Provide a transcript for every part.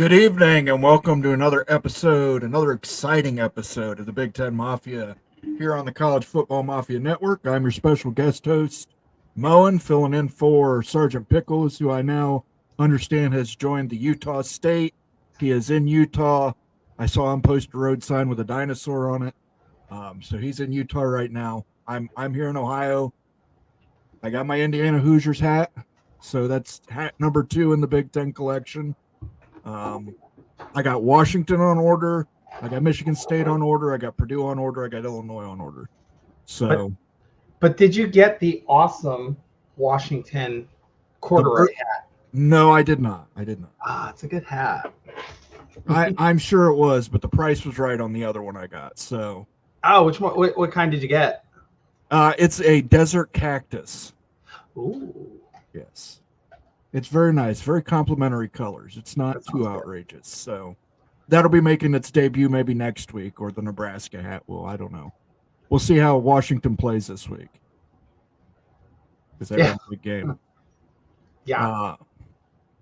Good evening and welcome to another exciting episode of the Big Ten Mafia here on the College Football Mafia Network. I'm your special guest host, Moen, filling in for Sergeant Pickles, who I now understand has joined the Utah State. He is in Utah. I saw him post a road sign with a dinosaur on it. So he's in Utah right now. I'm here in Ohio. I got my Indiana Hoosiers hat, so that's hat number 2 in the Big Ten collection. I got Washington on order. I got Michigan State on order. I got Purdue on order. I got Illinois on order. So, but did you get the awesome Washington corduroy hat? No, I did not. It's a good hat. I'm sure it was, but the price was right on the other one I got. So, which one? What kind did you get? It's a desert cactus. Ooh, yes. It's very nice, very complimentary colors. It's not too outrageous. Good. So that'll be making its debut maybe next week, or the Nebraska hat will. I don't know. We'll see how Washington plays this week. Because they have a big game. Yeah.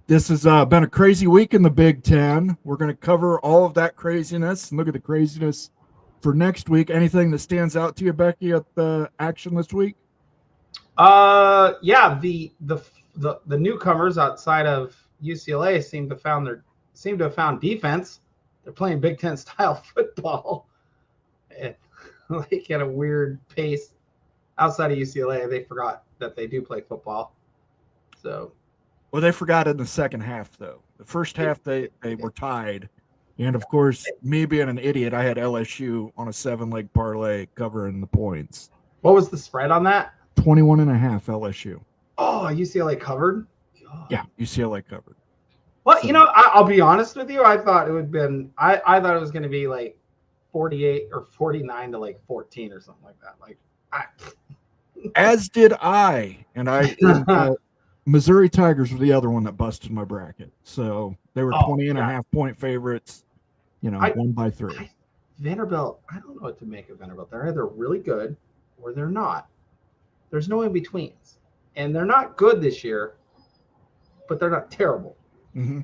This has been a crazy week in the Big Ten. We're going to cover all of that craziness and look at the craziness for next week. Anything that stands out to you, Becky, at the action this week? Yeah, the newcomers outside of UCLA seem to have found defense. They're playing Big Ten style football, like at a weird pace. Outside of UCLA, they forgot that they do play football. So, well, they forgot in the second half though. The first half they were tied, and of course, me being an idiot, I had LSU on a 7-leg parlay covering the points. What was the spread on that? 21.5 LSU. Oh, UCLA covered? God. Yeah, UCLA covered. Well, so, I'll be honest with you. I thought it would have been I thought it was going to be like 48 or 49 to like 14 or something like that. As did I. And Missouri Tigers were the other one that busted my bracket. So they were 20.5 point favorites, won by 3. Vanderbilt, I don't know what to make of Vanderbilt. They're either really good or they're not. There's no in-betweens. And they're not good this year, but they're not terrible. Mm-hmm.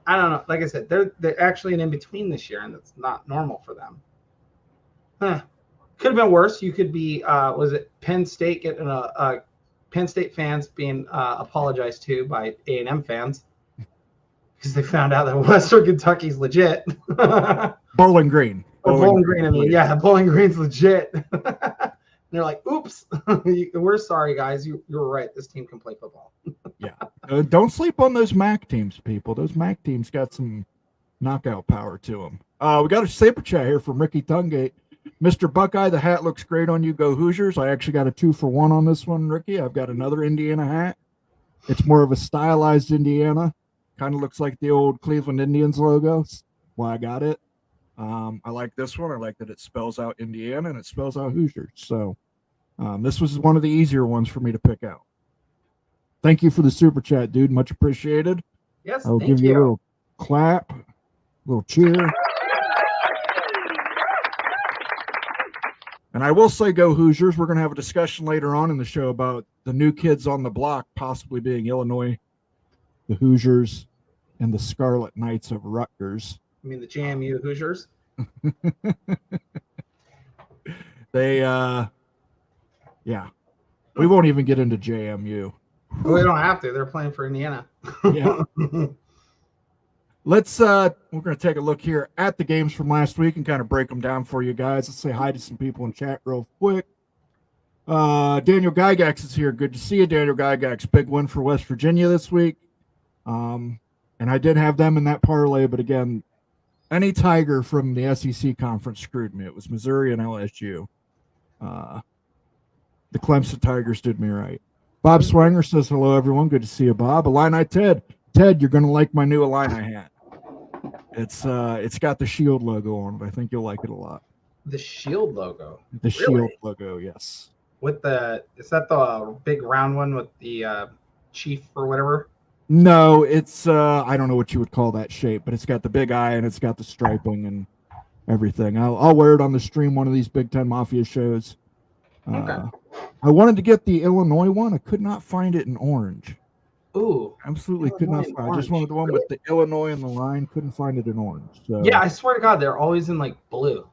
I don't know. Like I said, they're actually an in-between this year, and that's not normal for them. Could have been worse. You could be, was it Penn State getting Penn State fans being apologized to by A&M fans because they found out that Western Kentucky's legit. Bowling Green. Bowling Green. Bowling Green's legit. They're like, oops, we're sorry, guys. You were right. This team can play football. Yeah. Don't sleep on those MAC teams, people. Those MAC teams got some knockout power to them. We got a super chat here from Ricky Tungate. Mr. Buckeye, the hat looks great on you. Go Hoosiers. I actually got a 2-for-1 on this one, Ricky. I've got another Indiana hat. It's more of a stylized Indiana. Kind of looks like the old Cleveland Indians logo. That's why I got it. I like this one. I like that it spells out Indiana and it spells out Hoosiers. So this was one of the easier ones for me to pick out. Thank you for the super chat, dude. Much appreciated. Yes, I'll give you a little clap, a little cheer. And I will say go Hoosiers. We're going to have a discussion later on in the show about the new kids on the block possibly being Illinois, the Hoosiers, and the Scarlet Knights of Rutgers. I mean the JMU Hoosiers. They, we won't even get into JMU. Well, we don't have to. They're playing for Indiana. Yeah. We're going to take a look here at the games from last week and kind of break them down for you guys. Let's say hi to some people in chat real quick. Daniel Gygax is here. Good to see you, Daniel Gygax. Big win for West Virginia this week. And I did have them in that parlay, but again, any Tiger from the SEC conference screwed me. It was Missouri and LSU. The Clemson Tigers did me right. Bob Swanger says, hello, everyone. Good to see you, Bob. Illini Ted. Ted, you're going to like my new Illini hat. It's got the Shield logo on it. I think you'll like it a lot. The Shield logo? The Shield logo, yes. Is that the big round one with the chief or whatever? No, it's I don't know what you would call that shape, but it's got the big eye and it's got the striping and everything. I'll wear it on the stream one of these Big Ten Mafia shows. Okay. I wanted to get the Illinois one. I could not find it in orange. Ooh, Absolutely could not Illinois and find. I just orange. wanted the one with the Illinois and the line. Couldn't find it in orange. So Yeah, I swear to God, they're always in like blue.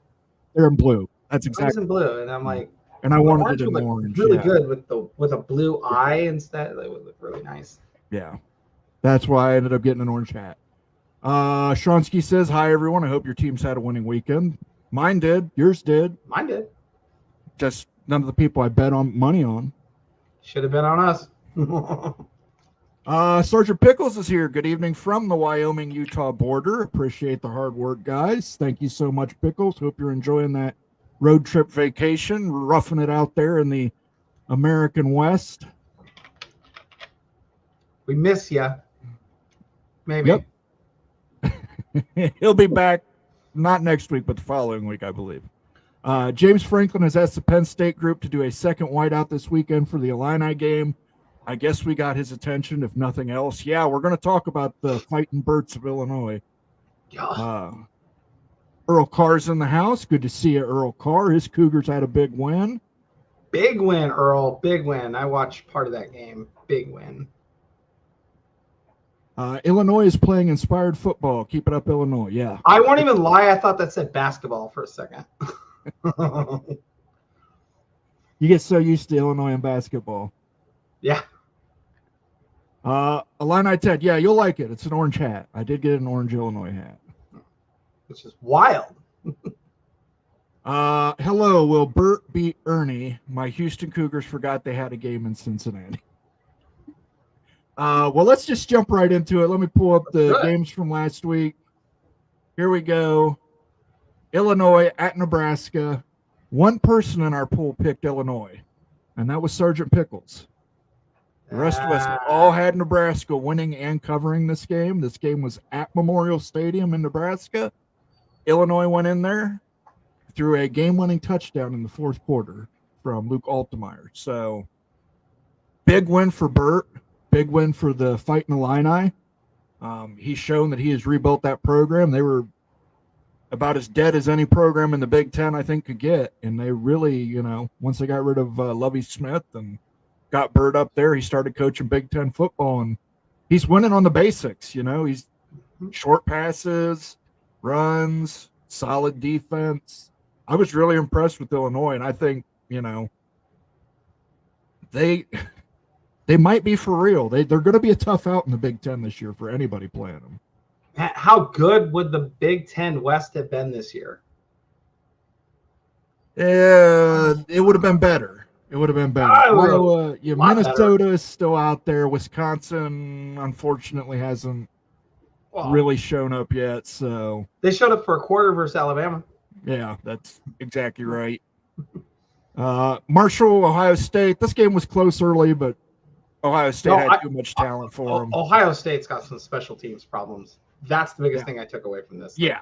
they're in blue. That's Always exactly. in blue, and I'm like, And I the wanted orange it would in look orange. really Yeah. good with a blue eye instead. That would look really nice. Yeah. That's why I ended up getting an orange hat. Shronsky says, "Hi everyone. I hope your teams had a winning weekend. Mine did. Yours did. Mine did. Just none of the people I bet on money on. Should have been on us." Sergeant Pickles is here. Good evening from the Wyoming-Utah border. Appreciate the hard work, guys. Thank you so much, Pickles. Hope you're enjoying that road trip vacation, roughing it out there in the American West. We miss you. Maybe. Yep. He'll be back not next week, but the following week, I believe. James Franklin has asked the Penn State group to do a second whiteout this weekend for the Illini game. I guess we got his attention, if nothing else. Yeah, we're going to talk about the fighting Birds of Illinois. Yeah. Earl Carr's in the house. Good to see you, Earl Carr. His Cougars had a big win. Big win, Earl. Big win. I watched part of that game. Big win. Illinois is playing inspired football. Keep it up, Illinois. Yeah. I won't even lie. I thought that said basketball for a second. You get so used to Illinois and basketball. Yeah. Illini Ted. Yeah, you'll like it. It's an orange hat. I did get an orange Illinois hat. Which is wild. Hello. Will Burt beat Ernie? My Houston Cougars forgot they had a game in Cincinnati. Well, let's just jump right into it. Let me pull up the games from last week. Here we go. Illinois at Nebraska. One person in our pool picked Illinois, and that was Sergeant Pickles. The rest of us all had Nebraska winning and covering this game. This game was at Memorial Stadium in Nebraska. Illinois went in there, threw a game-winning touchdown in the fourth quarter from Luke Altmaier. So, big win for Burt. Big win for the Fighting Illini. He's shown that he has rebuilt that program. They were about as dead as any program in the Big Ten, I think, could get. And they really, once they got rid of Lovie Smith and got Burt up there, he started coaching Big Ten football. And he's winning on the basics. He's short passes, runs, solid defense. I was really impressed with Illinois. And I think, they might be for real. They're going to be a tough out in the Big Ten this year for anybody playing them. How good would the Big Ten West have been this year? It would have been better. It would have been better. Iowa, Minnesota is still out there. Wisconsin, unfortunately, hasn't really shown up yet. So they showed up for a quarter versus Alabama. Yeah, that's exactly right. Marshall, Ohio State. This game was close early, but Ohio State had too much talent for them. Ohio State's got some special teams problems. That's the biggest thing I took away from this. Yeah.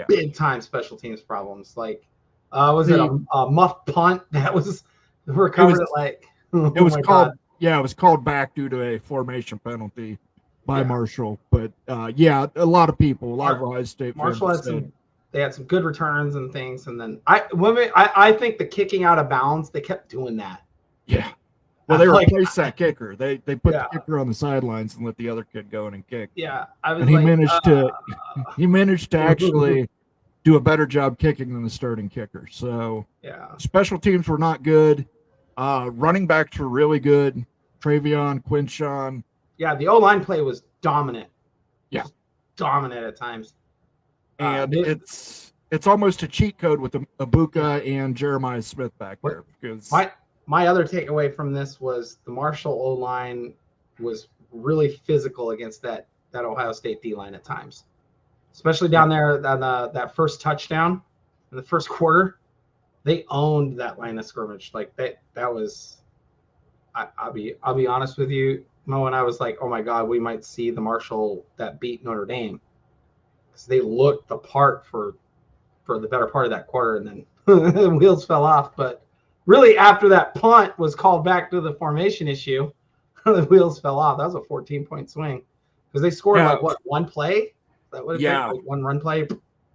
Big time special teams problems. Like, was it a muff punt that was recovered at like? It was called. God. Yeah, it was called back due to a formation penalty by Marshall. But a lot of people, a lot of Ohio State. Marshall had they had some good returns and things, and then I think the kicking out of bounds, they kept doing that. Yeah. Well, they replaced that kicker. They put the kicker on the sidelines and let the other kid go in and kick. Yeah, he managed to actually do a better job kicking than the starting kicker. So special teams were not good. Running backs were really good. Travion, Quinshon. Yeah, the O-line play was dominant. Yeah, dominant at times. And it's almost a cheat code with Ibuka and Jeremiah Smith back there because. My other takeaway from this was the Marshall O-line was really physical against that Ohio State D-line at times, especially down there on that first touchdown in the first quarter. They owned that line of scrimmage. Like that was. I'll be honest with you, Mo, and I was like, oh my God, we might see the Marshall that beat Notre Dame because they looked the part for the better part of that quarter, and then the wheels fell off, but. Really, after that punt was called back to the formation issue, the wheels fell off. That was a 14-point swing because they scored one play? That would have been one run play?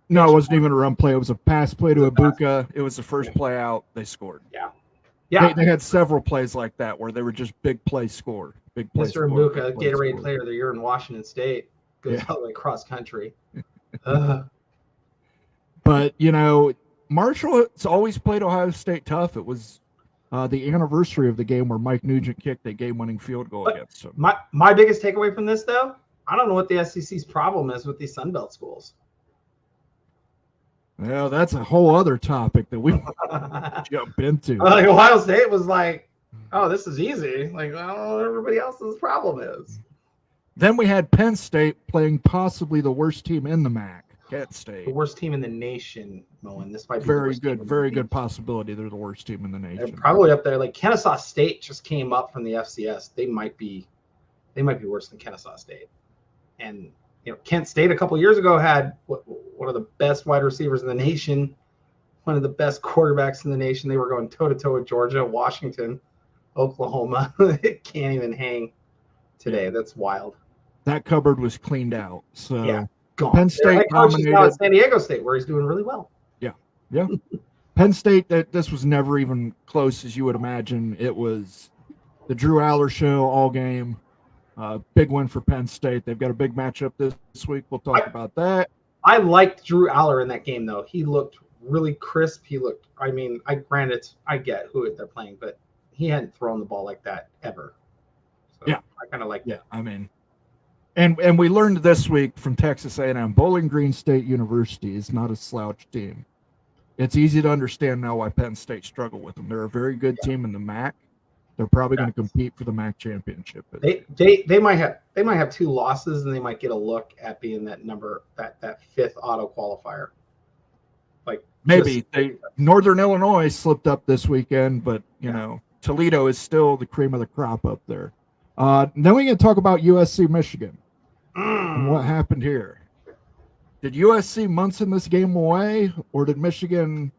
No, it wasn't even a run play. It was a pass play to Ibuka. It was the first play out. They scored. Yeah. They had several plays like that where they were just big plays scored. Big place. Mr. Mbuka, Gatorade Player of the Year in Washington State, goes all the way cross country. But, you know, Marshall has always played Ohio State tough. It was the anniversary of the game where Mike Nugent kicked a game-winning field goal against him. My biggest takeaway from this, though, I don't know what the SEC's problem is with these Sun Belt schools. Well, that's a whole other topic that we jump into. Like Ohio State was like, oh, this is easy. Like, I don't know what everybody else's problem is. Then we had Penn State playing possibly the worst team in the MAC, Kent State. The worst team in the nation, Moen. This might be very good possibility they're the worst team in the nation. They're probably up there. Like Kennesaw State just came up from the FCS. They might be worse than Kennesaw State. And you know, Kent State a couple years ago had one of the best wide receivers in the nation, one of the best quarterbacks in the nation. They were going toe-to-toe with Georgia, Washington, Oklahoma. It can't even hang today. That's wild. That cupboard was cleaned out. So yeah, gone. Penn State dominated. Now at San Diego State, where he's doing really well. Yeah. Penn State, this was never even close as you would imagine. It was the Drew Aller show all game. Big win for Penn State. They've got a big matchup this week. We'll talk about that. I liked Drew Aller in that game, though. He looked really crisp. I get who they're playing, but he hadn't thrown the ball like that ever. So yeah. I kind of like that. I mean, and we learned this week from Texas A&M, Bowling Green State University is not a slouch team. It's easy to understand now why Penn State struggled with them. They're a very good team in the MAC. They're probably going to compete for the MAC championship. They might have 2 losses, and they might get a look at being that fifth auto qualifier. Like maybe Northern Illinois slipped up this weekend, but you know Toledo is still the cream of the crop up there. Then we can talk about USC Michigan and what happened here. Did USC Munson this game away, or did Michigan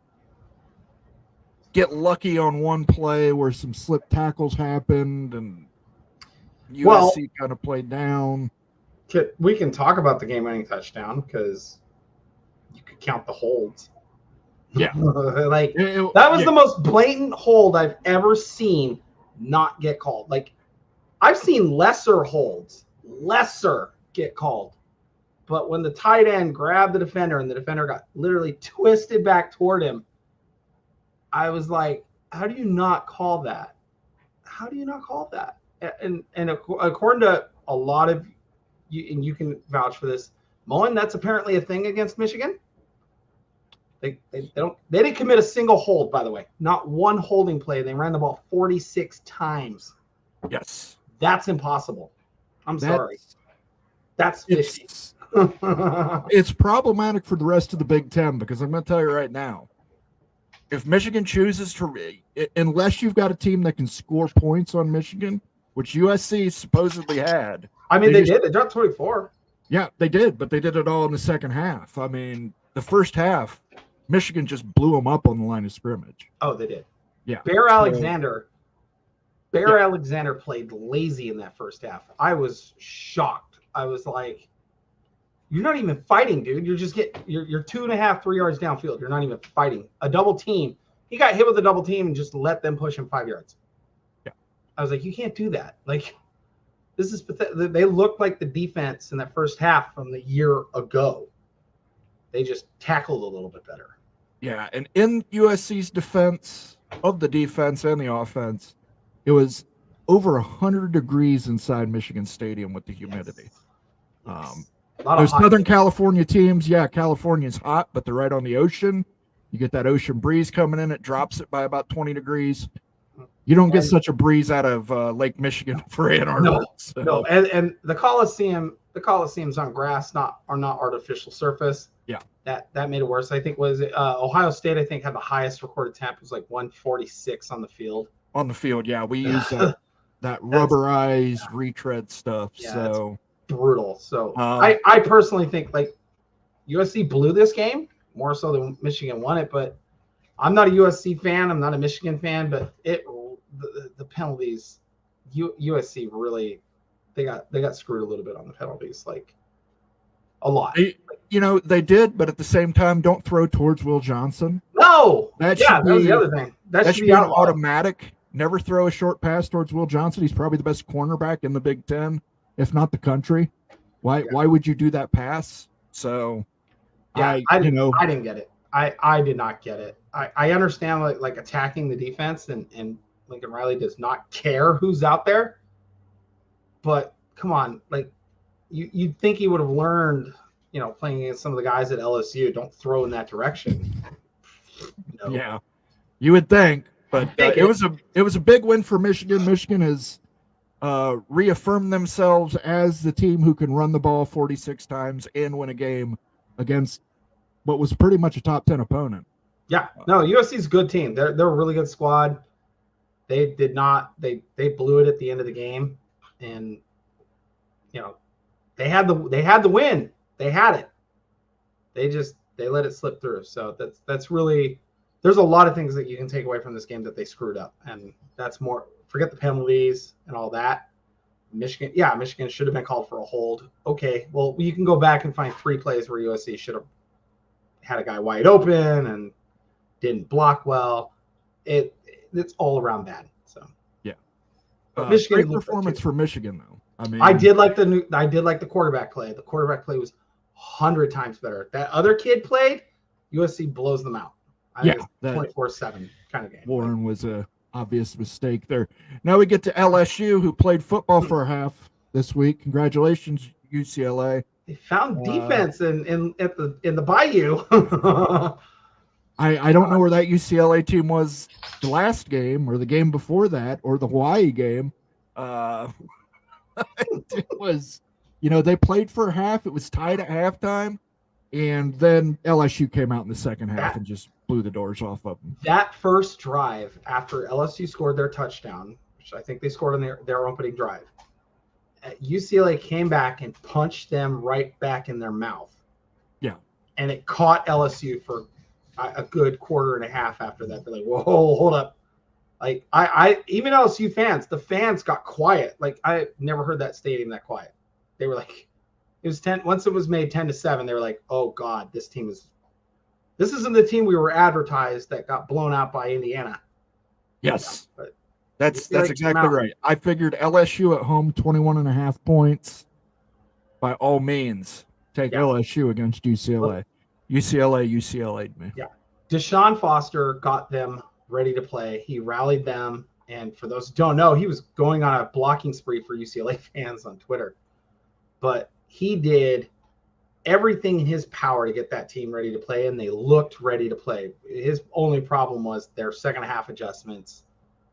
get lucky on one play where some slip tackles happened and USC kind of played down? We can talk about the game-winning touchdown because you could count the holds. Yeah. That was the most blatant hold I've ever seen not get called. Like, I've seen lesser holds get called. But when the tight end grabbed the defender and the defender got literally twisted back toward him, I was like, how do you not call that? How do you not call that? And according to a lot of you, and you can vouch for this, Moen, that's apparently a thing against Michigan. They didn't commit a single hold, by the way. Not one holding play. They ran the ball 46 times. Yes. That's impossible. I'm sorry. That's fishy. It's problematic for the rest of the Big Ten because I'm going to tell you right now, if Michigan chooses to, unless you've got a team that can score points on Michigan, which USC supposedly had. I mean, they did. They dropped 24. Yeah, they did, but they did it all in the second half. I mean, the first half, Michigan just blew them up on the line of scrimmage. Oh, they did. Yeah. Bear Alexander played lazy in that first half. I was shocked. I was like, you're not even fighting, dude. You're 2.5, 3 yards downfield. You're not even fighting. A double team. He got hit with a double team and just let them push him 5 yards. Yeah. I was like, you can't do that. Like, this is pathetic. They looked like the defense in that first half from the year ago. They just tackled a little bit better. Yeah, and in USC's defense, of the defense and the offense, it was over 100 degrees inside Michigan Stadium with the humidity. Yes. Those Southern California teams, California's hot, but they're right on the ocean. You get that ocean breeze coming in, it drops it by about 20 degrees. You don't get such a breeze out of Lake Michigan for Ann Arbor. No, and the Coliseum's on grass, are not artificial surface. Yeah. That made it worse. I think Ohio State, I think, had the highest recorded temp. It was like 146 on the field. On the field, yeah. We use that rubberized retread stuff. Yeah, so brutal. So I personally think like USC blew this game more so than Michigan won it, but I'm not a USC fan. I'm not a Michigan fan, but the penalties, USC really they got screwed a little bit on the penalties, like a lot. They did, but at the same time, don't throw towards Will Johnson. No, that was the other thing. That should be an automatic. never throw a short pass towards Will Johnson. He's probably the best cornerback in the Big Ten, if not the country. Why would you do that pass? So yeah, I didn't get it. I did not get it. I understand like attacking the defense and Lincoln Riley does not care who's out there. But come on, like you'd think he would have learned, playing against some of the guys at LSU, don't throw in that direction. No. Yeah, you would think, but it was a big win for Michigan. Michigan has reaffirmed themselves as the team who can run the ball 46 times and win a game against what was pretty much a top 10 opponent. Yeah, no, USC's a good team. They're a really good squad. They did not they blew it at the end of the game, and they had the win. They had it. They let it slip through. So that's really, there's a lot of things that you can take away from this game that they screwed up, and that's more, forget the penalties and all that. Michigan should have been called for a hold. Okay, well, you can go back and find 3 plays where USC should have had a guy wide open and didn't block well. It's all around bad. So yeah, but Michigan great performance for Michigan though. I mean, I did like the quarterback play. The quarterback play was 100 times better. That other kid played, USC blows them out. 24/7 kind of game. Warren was a obvious mistake there. Now we get to LSU, who played football for a half this week. Congratulations, UCLA. They found defense in the Bayou. I don't know where that UCLA team was the last game or the game before that or the Hawaii game. It was, they played for a half. It was tied at halftime, and then LSU came out in the second half and just blew the doors off of them. That first drive after LSU scored their touchdown, which I think they scored on their opening drive, UCLA came back and punched them right back in their mouth. Yeah. And it caught LSU for a good quarter and a half after that. They're like, whoa, hold up. Like I even LSU fans, the fans got quiet. Like I never heard that stadium that quiet. They were like, it was 10. Once it was made 10-7, they were like, oh God, this isn't the team we were advertised that got blown out by Indiana. Yes. But that's exactly right. I figured LSU at home, 21.5 points. By all means, take LSU against UCLA. UCLA'd me. Yeah. Deshaun Foster got them ready to play. He rallied them. And for those who don't know, he was going on a blocking spree for UCLA fans on Twitter. But he did everything in his power to get that team ready to play, and they looked ready to play. His only problem was their second half adjustments.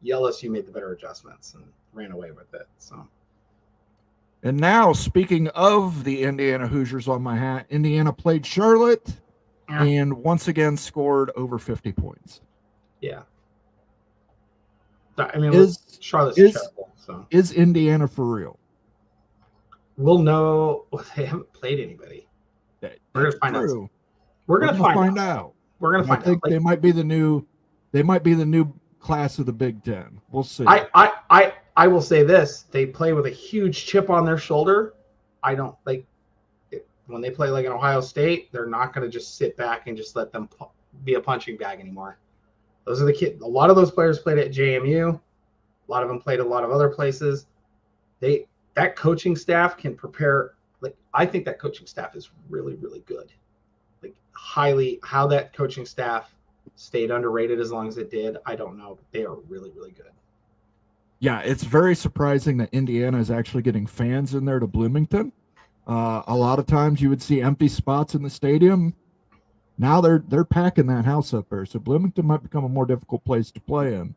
LSU made the better adjustments and ran away with it. So. And now, speaking of the Indiana Hoosiers on my hat, Indiana played Charlotte and once again scored over 50 points. Yeah. I mean, Charlotte's terrible. So. Is Indiana for real? We'll know. They haven't played anybody. We're going to find out. We're going to find out. We're going to find out. I think they might be the new class of the Big Ten. We'll see. I will say this: they play with a huge chip on their shoulder. I don't like it. When they play like an Ohio State, they're not going to just sit back and just let them be a punching bag anymore. Those are the kids. A lot of those players played at JMU. A lot of them played a lot of other places. That coaching staff can prepare. Like I think that coaching staff is really, really good. Like how that coaching staff stayed underrated as long as it did, I don't know. But they are really, really good. Yeah, it's very surprising that Indiana is actually getting fans in there to Bloomington. A lot of times you would see empty spots in the stadium. Now they're packing that house up there. So Bloomington might become a more difficult place to play in.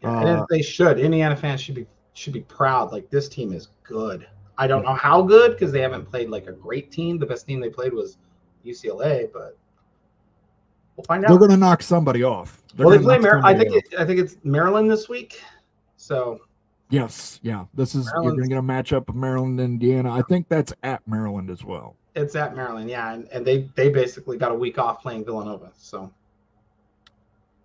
And they should. Indiana fans should be proud. Like this team is good. I don't know how good because they haven't played like a great team. The best team they played was UCLA, but we'll find out. They're going to knock somebody off. They play Maryland. I think it's Maryland this week. So yes, yeah. You're going to get a matchup of Maryland and Indiana. I think that's at Maryland as well. It's at Maryland, yeah, and they basically got a week off playing Villanova. So,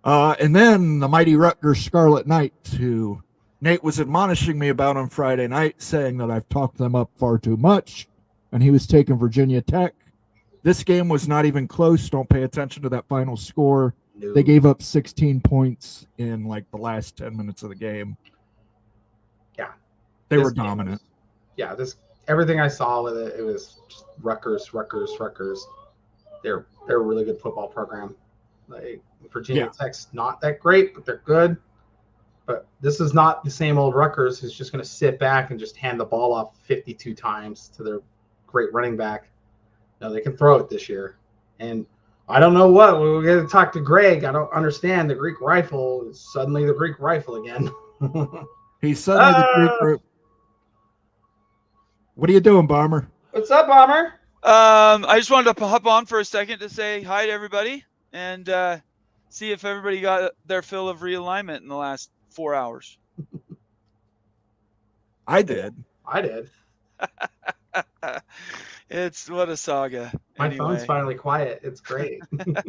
and then the mighty Rutgers Scarlet Knights, who Nate was admonishing me about on Friday night, saying that I've talked them up far too much, and he was taking Virginia Tech. This game was not even close. Don't pay attention to that final score. No. They gave up 16 points in like the last 10 minutes of the game. Yeah. They This were game dominant. everything I saw with it was just Rutgers. They're a really good football program. Like Virginia Tech's not that great, but they're good. But this is not the same old Rutgers who's just going to sit back and just hand the ball off 52 times to their great running back. No, they can throw it this year. And I don't know what. We're going to talk to Greg. I don't understand. The Greek rifle is suddenly the Greek rifle again. He's suddenly the Greek rifle. What are you doing, Bomber? What's up, Bomber? I just wanted to hop on for a second to say hi to everybody and see if everybody got their fill of realignment in the last 4 hours. I did. It's what a saga. My phone's finally quiet. It's great.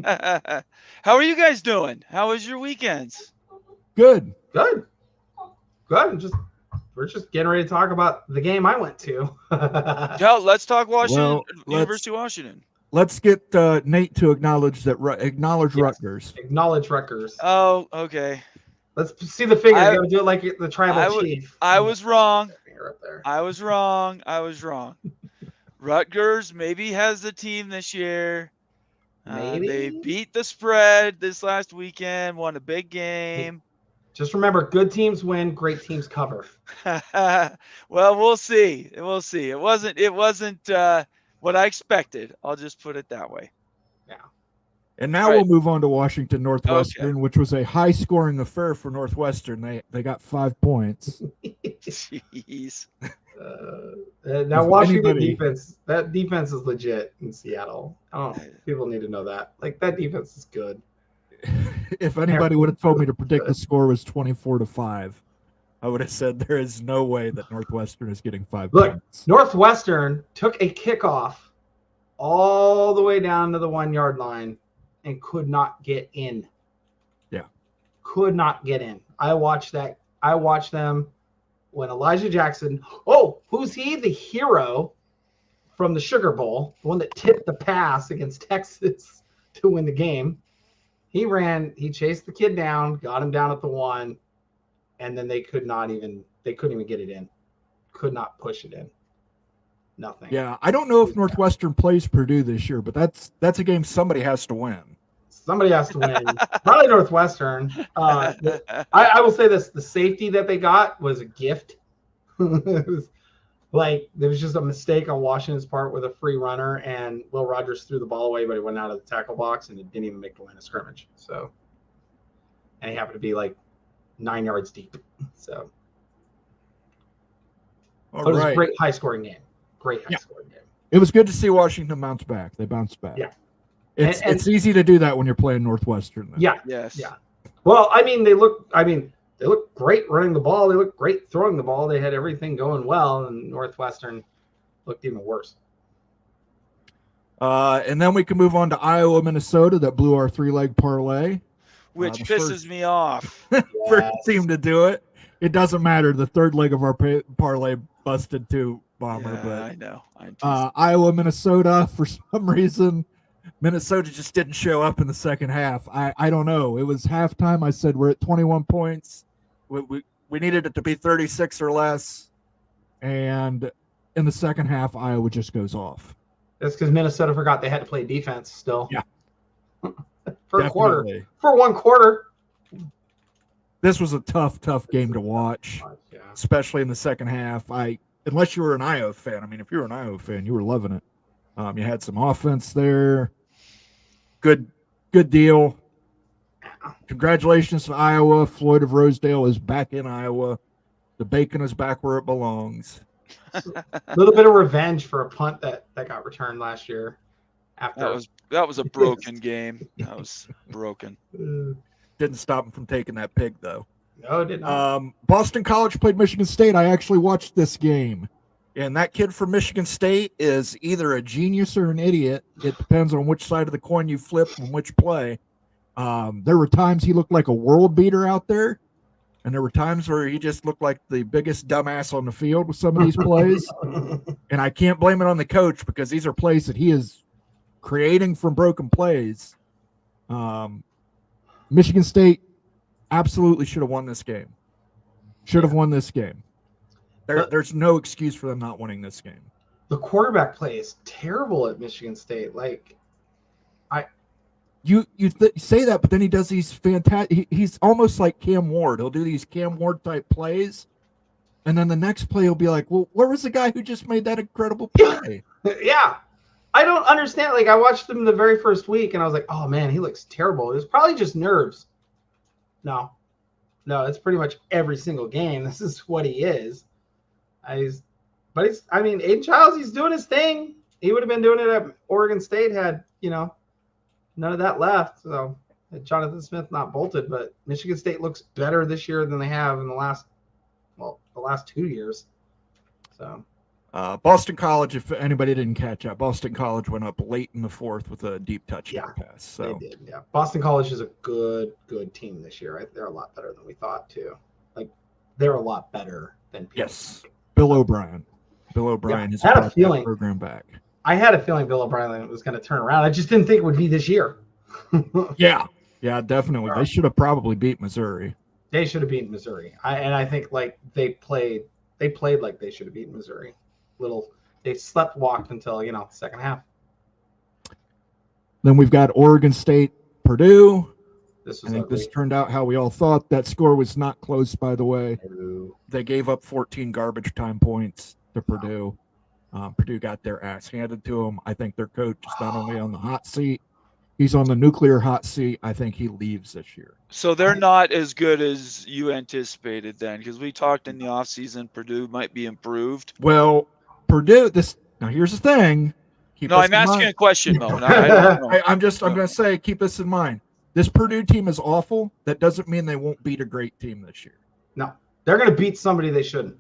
How are you guys doing? How was your weekends? Good. We're just getting ready to talk about the game I went to. Let's talk Washington, University of Washington. Let's get Nate to acknowledge Rutgers. Acknowledge Rutgers. Oh, okay. Let's see the figure. You gotta do it like the tribal chief. I was wrong. Right there. I was wrong. Rutgers maybe has the team this year. Maybe. They beat the spread this last weekend, won a big game. Just remember, good teams win, great teams cover. Well, we'll see. It wasn't what I expected. I'll just put it that way. Yeah. And now we'll move on to Washington Northwestern, which was a high-scoring affair for Northwestern. They got 5 points. Jeez. Now Washington defense, that defense is legit in Seattle. People need to know that. Like, that defense is good. If anybody would have told me to predict the score was 24-5, I would have said there is no way that Northwestern is getting 5 points. Northwestern took a kickoff all the way down to the 1 yard line and could not get in. Yeah. Could not get in. I watched them when Elijah Jackson, who's he? The hero from the Sugar Bowl, the one that tipped the pass against Texas to win the game. He chased the kid down, got him down at the 1, and then they couldn't even get it in. Could not push it in. Nothing. Yeah, I don't know if Northwestern plays Purdue this year, but that's a game somebody has to win. Somebody has to win. Probably Northwestern. I will say this: the safety that they got was a gift. There was just a mistake on Washington's part with a free runner, and Will Rogers threw the ball away, but it went out of the tackle box, and it didn't even make the line of scrimmage. So, and he happened to be like 9 yards deep. So, it was a great high-scoring game. Scoring game. It was good to see Washington bounce back. They bounced back. Yeah. It's easy to do that when you're playing Northwestern. Yeah. Yes. Yeah. Well, they look great running the ball. They look great throwing the ball. They had everything going well, and Northwestern looked even worse. And then we can move on to Iowa, Minnesota, that blew our 3-leg parlay. Which pisses me off. First team to do it. It doesn't matter. The third leg of our parlay busted too, Bomber. Yeah, but I know. Iowa, Minnesota, for some reason, Minnesota just didn't show up in the second half. I don't know. It was halftime. I said we're at 21 points. We needed it to be 36 or less. And in the second half, Iowa just goes off. That's because Minnesota forgot they had to play defense still. Yeah. For a quarter. For 1 quarter. This was a tough game to watch, especially in the second half. Unless you were an Iowa fan. I mean, if you were an Iowa fan, you were loving it. You had some offense there. Good deal. Congratulations to Iowa. Floyd of Rosedale is back in Iowa. The bacon is back where it belongs. A little bit of revenge for a punt that got returned last year. That was a broken game. That was broken. Didn't stop him from taking that pig, though. No, it did not. Boston College played Michigan State. I actually watched this game. And that kid from Michigan State is either a genius or an idiot. It depends on which side of the coin you flip and which play. There were times he looked like a world beater out there. And there were times where he just looked like the biggest dumbass on the field with some of these plays. And I can't blame it on the coach because these are plays that he is creating from broken plays. Michigan State absolutely should have won this game. Should have won this game. There's no excuse for them not winning this game. The quarterback play is terrible at Michigan State. Like, you say that, but then he does these fantastic. He's almost like Cam Ward. He'll do these Cam Ward type plays, and then the next play he'll be like, "Well, where was the guy who just made that incredible play?" yeah, I don't understand. Like, I watched him the very first week, and I was like, "Oh man, he looks terrible." It was probably just nerves. No, it's pretty much every single game. This is what he is. Aiden Childs, he's doing his thing. He would have been doing it at Oregon State had, none of that left. So Jonathan Smith not bolted, but Michigan State looks better this year than they have in the last 2 years. So Boston College, if anybody didn't catch up, Boston College went up late in the fourth with a deep touchdown pass. So they did, yeah. Boston College is a good team this year. They're a lot better than we thought too. Like, they're a lot better than people. Yes. Bill O'Brien has brought that program back. I had a feeling Bill O'Brien was going to turn around. I just didn't think it would be this year. Yeah, definitely. They should have probably beat Missouri. They should have beaten Missouri. I think like they played like they should have beaten Missouri. They walked until the second half. Then we've got Oregon State, Purdue. This turned out how we all thought. That score was not close, by the way. They gave up 14 garbage time points to Purdue. Purdue got their ass handed to them. I think their coach is not only on the hot seat, he's on the nuclear hot seat. I think he leaves this year. So they're not as good as you anticipated then, because we talked in the offseason Purdue might be improved. Well, Purdue, now here's the thing. I'm asking a question, Mo. I don't know. I'm going to say, keep this in mind. This Purdue team is awful. That doesn't mean they won't beat a great team this year. No, they're going to beat somebody they shouldn't.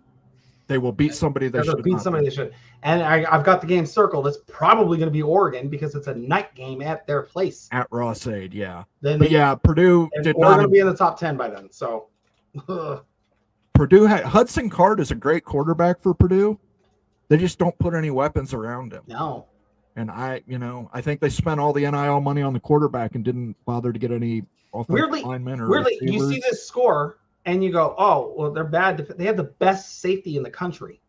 They will beat somebody they should. Beat somebody they should. And I've got the game circled. It's probably going to be Oregon because it's a night game at their place. At Ross-Ade, yeah. Purdue did not. We're going to be in the top 10 by then. So Purdue had Hudson Card is a great quarterback for Purdue. They just don't put any weapons around him. No. And I think they spent all the NIL money on the quarterback and didn't bother to get any offensive linemen or weirdly, receivers. You see this score and you go, "Oh, well, they're bad. They have the best safety in the country."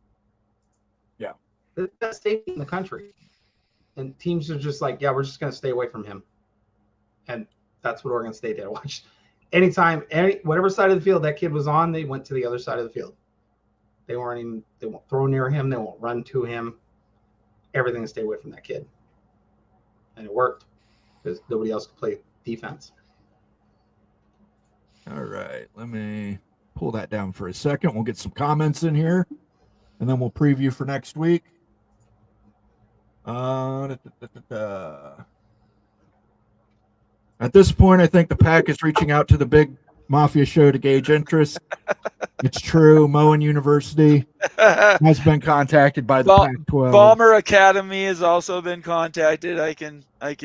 Yeah, the best safety in the country, and teams are just like, "Yeah, we're just going to stay away from him." And that's what Oregon State did. Watch, whatever side of the field that kid was on, they went to the other side of the field. They won't throw near him. They won't run to him. Everything to stay away from that kid. And it worked because nobody else could play defense. All right. Let me pull that down for a second. We'll get some comments in here, and then we'll preview for next week. At this point, I think the Pack is reaching out to the Big Mafia show to gauge interest. It's true. Moen University has been contacted by the Pac-12. Bomber Academy has also been contacted. I can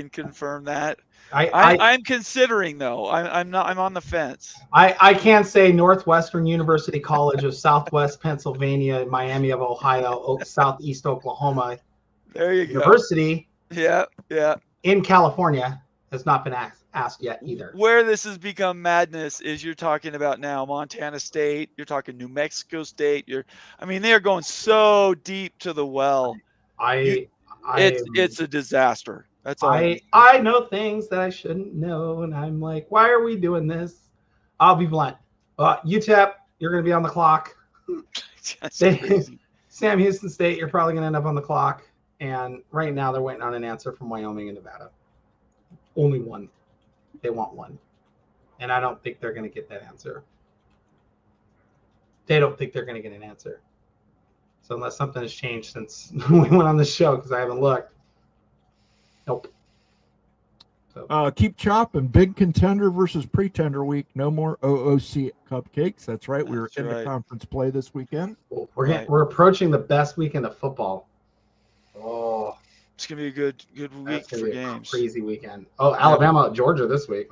confirm that. I'm considering though. I'm on the fence. I can't say Northwestern University College of Southwest Pennsylvania, Miami of Ohio, Southeast Oklahoma. There you University. Go. Yeah. In California has not been asked yet either. Where this has become madness is you're talking about now Montana State, you're talking New Mexico State, they are going so deep to the well. It's a disaster. That's all. I know things that I shouldn't know, and I'm like, why are we doing this? I'll be blunt. UTEP, you're going to be on the clock. Sam Houston State, you're probably going to end up on the clock. And right now they're waiting on an answer from Wyoming and Nevada. Only one. They want one. And I don't think they're going to get that answer. They don't think they're going to get an answer. So unless something has changed since we went on the show, because I haven't looked. Nope. So. Keep chopping. Big contender versus pretender week. No more OOC cupcakes. That's right. We were in the conference play this weekend. We're approaching the best weekend of football. Oh. It's gonna be a good week for games. Crazy weekend. Oh, Alabama, Georgia this week.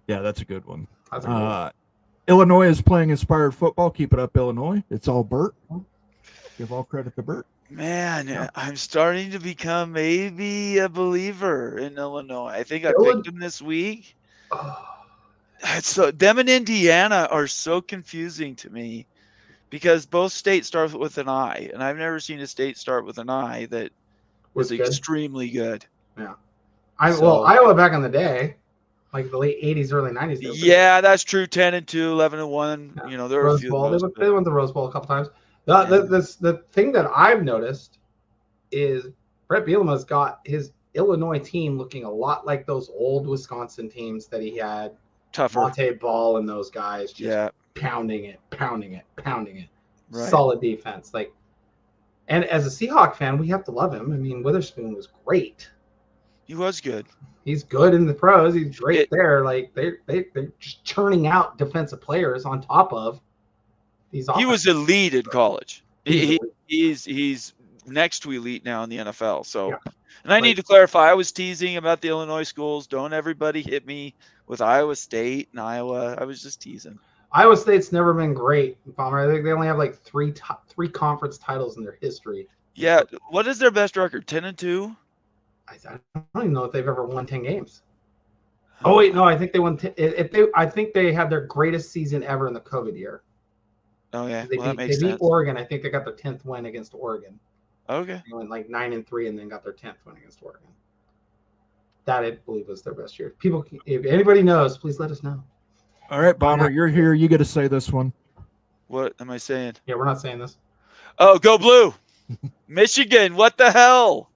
Yeah, that's a good one. That's a good one. Illinois is playing inspired football. Keep it up, Illinois. It's all Burt. Give all credit to Bert. Man, I'm starting to become maybe a believer in Illinois. I think I picked them this week. So them and Indiana are so confusing to me because both states start with an I, and I've never seen a state start with an I that was extremely good. Yeah. Iowa back in the day, like the late 80s, early 90s. Yeah, that's true. 10-2, 11-1. Yeah. You know, there were a few. They went the Rose Bowl a couple times. The thing that I've noticed is Brett Bielema's got his Illinois team looking a lot like those old Wisconsin teams that he had. Tougher. Monte Ball and those guys just pounding it. Right. Solid defense. And as a Seahawk fan, we have to love him. I mean, Witherspoon was great. He was good. He's good in the pros. He's great there. They're just churning out defensive players on top of these. He was elite in college. He's next to elite now in the NFL. So, and I need to clarify. I was teasing about the Illinois schools. Don't everybody hit me with Iowa State and Iowa. I was just teasing. Iowa State's never been great, Palmer. I think they only have like three conference titles in their history. Yeah. What is their best record? 10-2. I don't even know if they've ever won 10 games. Oh wait, no, I think they won. I think they had their greatest season ever in the COVID year. Oh yeah, that makes sense. They beat Oregon. I think they got their 10th win against Oregon. Okay. They went like 9-3 and then got their 10th win against Oregon. That I believe was their best year. People, if anybody knows, please let us know. All right, Bomber, you're here. You get to say this one. What am I saying? Yeah, we're not saying this. Oh, go blue. Michigan, what the hell?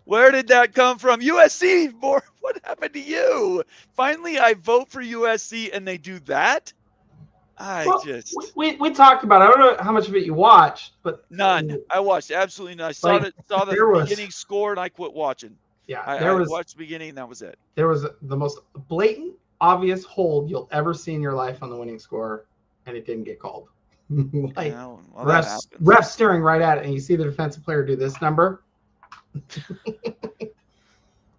Where did that come from? USC, what happened to you? Finally, I vote for USC and they do that? We talked about it. I don't know how much of it you watched, but none. I watched absolutely none. I saw the beginning score and I quit watching. Yeah, I watched the beginning and that was it. There was the most blatant, obvious hold you'll ever see in your life on the winning score, and it didn't get called. Refs staring right at it, and you see the defensive player do this number.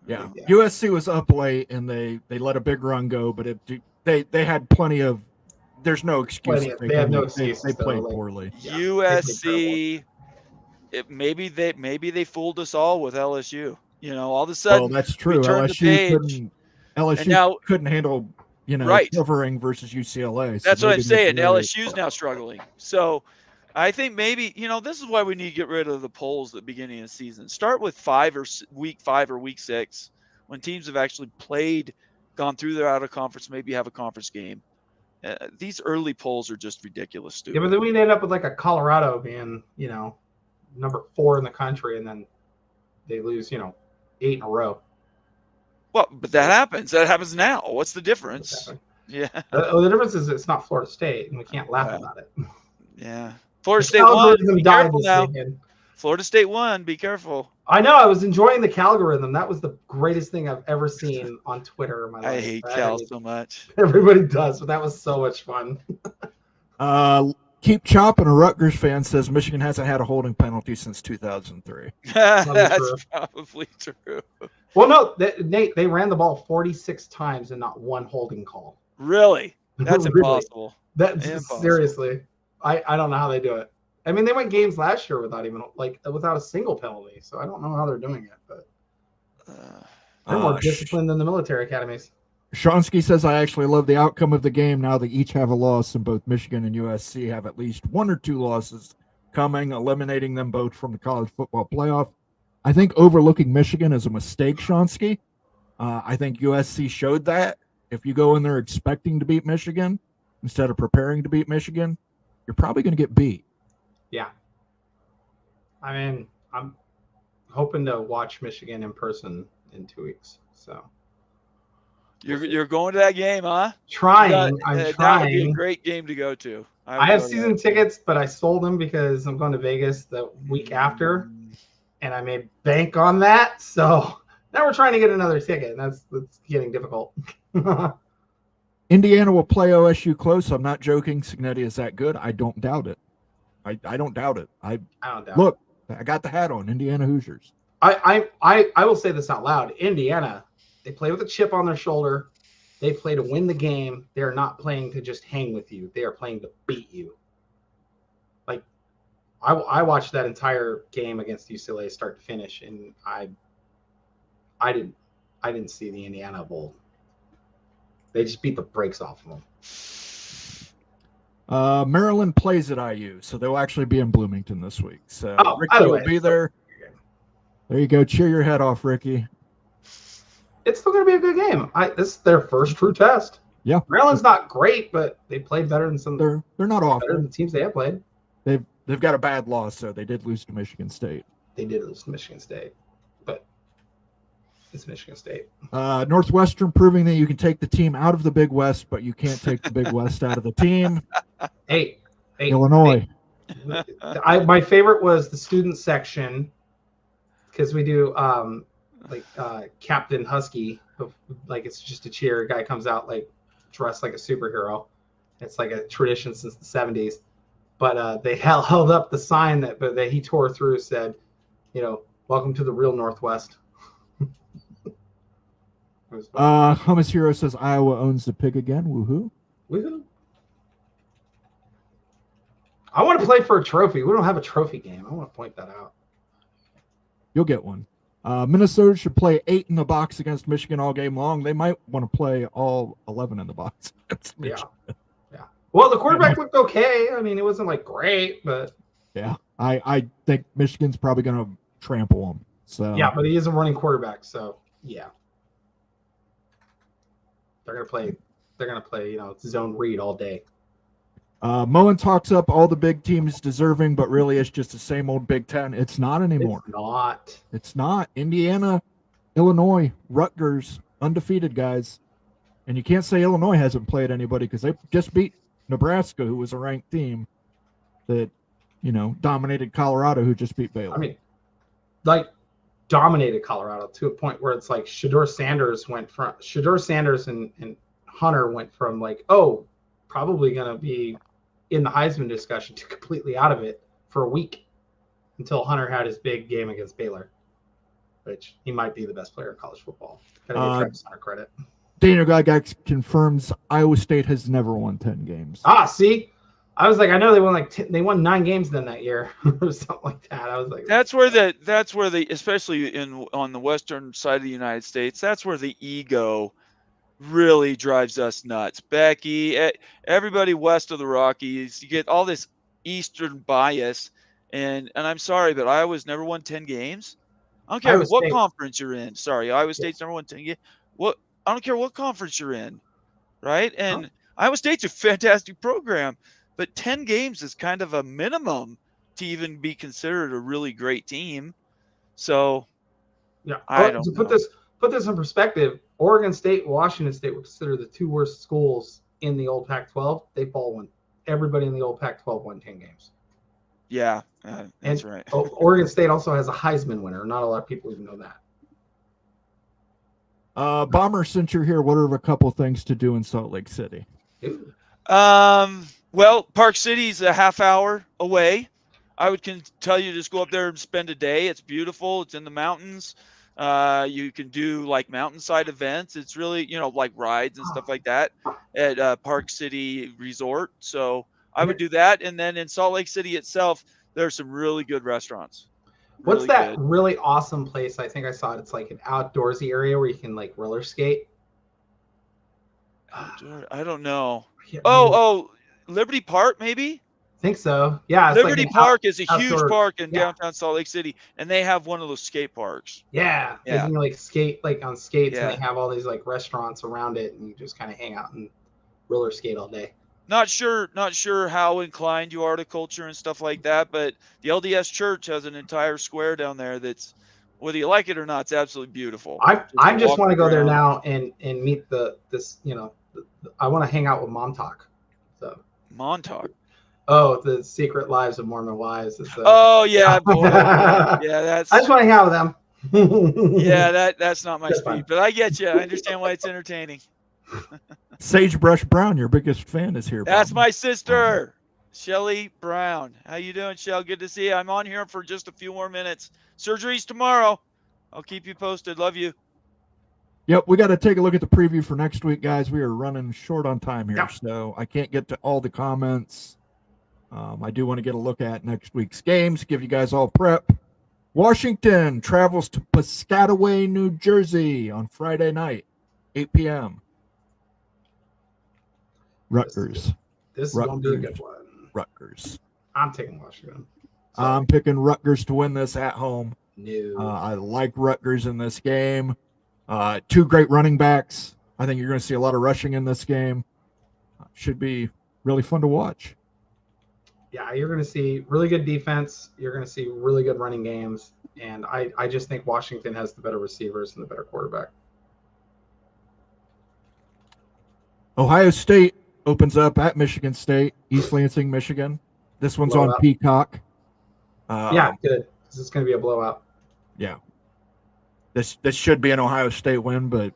Yeah, USC was up late and they let a big run go, but they had plenty of. There's no excuse. They have no excuse. They played poorly. USC, maybe they fooled us all with LSU. You know, all of a sudden. Well, that's true. LSU couldn't handle covering versus UCLA. So that's what I'm saying. LSU's now struggling. So I think maybe, this is why we need to get rid of the polls at the beginning of the season. Start with week 5 or week 6 when teams have actually gone through their out of conference, maybe have a conference game. These early polls are just ridiculous, stupid. Yeah, but then we'd end up with like a Colorado being, number 4 in the country, and then they lose, 8 in a row. Well, but that happens. That happens now. What's the difference? Yeah. The difference is it's not Florida State, and we can't laugh about it. Yeah. Florida State won. Be careful now. Florida State won. Be careful. I know. I was enjoying the Calgorithm. That was the greatest thing I've ever seen on Twitter in my life. I hate Cal so much. Everybody does, but that was so much fun. Keep chopping. A Rutgers fan says Michigan hasn't had a holding penalty since 2003. That's probably true. Well, no, Nate, they ran the ball 46 times and not one holding call. Really? That's really? Impossible. Seriously. I don't know how they do it. I mean, they went games last year without a single penalty, so I don't know how they're doing it, but they're more disciplined than the military academies. Shonsky says, I actually love the outcome of the game. Now they each have a loss, and both Michigan and USC have at least 1 or 2 losses coming, eliminating them both from the college football playoff. I think overlooking Michigan is a mistake, Shonsky. I think USC showed that. If you go in there expecting to beat Michigan instead of preparing to beat Michigan, you're probably going to get beat. Yeah. I mean, I'm hoping to watch Michigan in person in 2 weeks. So you're going to that game, huh? I'm trying. That would be a great game to go to. I have season tickets, but I sold them because I'm going to Vegas the week after, and I made bank on that. So now we're trying to get another ticket, and that's getting difficult. Indiana will play OSU close. I'm not joking. Signetti is that good. I don't doubt it. I don't doubt it. I don't doubt look, it. I got the hat on. Indiana Hoosiers. I will say this out loud. Indiana, they play with a chip on their shoulder. They play to win the game. They're not playing to just hang with you. They are playing to beat you. Like, I watched that entire game against UCLA start to finish, and I didn't see the Indiana Bowl. They just beat the brakes off of them. Maryland plays at IU, so they'll actually be in Bloomington this week. So Ricky will be there. There you go. Cheer your head off, Ricky. It's still going to be a good game. This is their first true test. Yeah, Maryland's not great, but they played better than some. They're not awful. Better than the teams they have played. They've got a bad loss, so they did lose to Michigan State. They did lose to Michigan State, but it's Michigan State. Northwestern proving that you can take the team out of the Big West, but you can't take the Big West out of the team. Hey, Illinois. My favorite was the student section because we do Captain Husky, like it's just a cheer. A guy comes out like dressed like a superhero. It's like a tradition since the 70s. But they held up the sign that he tore through, said, welcome to the real Northwest. Hummus Hero says Iowa owns the pig again. Woohoo. Woohoo. I want to play for a trophy. We don't have a trophy game. I want to point that out. You'll get one. Minnesota should play 8 in the box against Michigan all game long. They might want to play all 11 in the box. Yeah. Well, the quarterback looked okay. I mean, it wasn't like great, but yeah, I think Michigan's probably going to trample him. So yeah, but he is a running quarterback, so yeah, they're gonna play zone read all day. Moen talks up all the big teams deserving, but really it's just the same old Big Ten. It's not anymore. It's not. Indiana, Illinois, Rutgers, undefeated guys, and you can't say Illinois hasn't played anybody because they just beat Nebraska, who was a ranked team that, dominated Colorado, who just beat Baylor. I mean, like, dominated Colorado to a point where it's like Shedeur Sanders and Hunter went from like, probably going to be in the Heisman discussion to completely out of it for a week until Hunter had his big game against Baylor, which he might be the best player in college football. Gotta give Travis Hunter credit. Daniel Gygax confirms Iowa State has never won 10 games. See, I was like, I know they won they won 9 games then that year or something like that. I was like, that's where the especially on the western side of the United States, that's where the ego really drives us nuts. Becky, everybody west of the Rockies, you get all this Eastern bias, and I'm sorry, but Iowa's never won 10 games. I don't care what conference you're in. Sorry, Iowa State's never won 10 games. I don't care what conference you're in, right? And Iowa State's a fantastic program, but 10 games is kind of a minimum to even be considered a really great team. So, yeah, I don't know. Put this in perspective. Oregon State, Washington State were considered the 2 worst schools in the old Pac-12. Everybody in the old Pac-12 won 10 games. Yeah, that's right. Oregon State also has a Heisman winner. Not a lot of people even know that. Bomber, since you're here, what are a couple things to do in Salt Lake City? Well, Park City's a half hour away. I would tell you just go up there and spend a day. It's beautiful. It's in the mountains. You can do like mountainside events. It's really, like rides and stuff like that at Park City Resort. So I would do that. And then in Salt Lake City itself, there's some really good restaurants. What's that really awesome place? I think I saw it. It's like an outdoorsy area where you can like roller skate. I don't know. Oh, Liberty Park, maybe? I think so. Yeah. Liberty Park is a huge park in downtown Salt Lake City, and they have one of those skate parks. Yeah. You can like skate like on skates, and they have all these like restaurants around it, and you just kind of hang out and roller skate all day. Not sure how inclined you are to culture and stuff like that, but the LDS Church has an entire square down there that's, whether you like it or not, it's absolutely beautiful. I just want to go there now and meet I want to hang out with Montauk. So Montauk. Oh, the Secret Lives of Mormon Wives. Oh yeah, boy. Yeah, that's. I just want to hang out with them. Yeah, that's not my speed, but I get you. I understand why it's entertaining. Sagebrush Brown, your biggest fan, is here. That's my sister, Shelly Brown. How you doing, Shell? Good to see you. I'm on here for just a few more minutes. Surgery's tomorrow. I'll keep you posted. Love you. Yep, we got to take a look at the preview for next week, guys. We are running short on time here, so I can't get to all the comments. I do want to get a look at next week's games, give you guys all prep. Washington travels to Piscataway, New Jersey on Friday night, 8 p.m. Rutgers. This is going to be a good one. Rutgers. I'm taking Washington. Sorry. I'm picking Rutgers to win this at home. No. I like Rutgers in this game. Two great running backs. I think you're going to see a lot of rushing in this game. Should be really fun to watch. Yeah, you're going to see really good defense. You're going to see really good running games. And I just think Washington has the better receivers and the better quarterback. Ohio State opens up at Michigan State, East Lansing, Michigan. This one's on Peacock. Yeah, good. This is going to be a blowout. Yeah. This should be an Ohio State win, but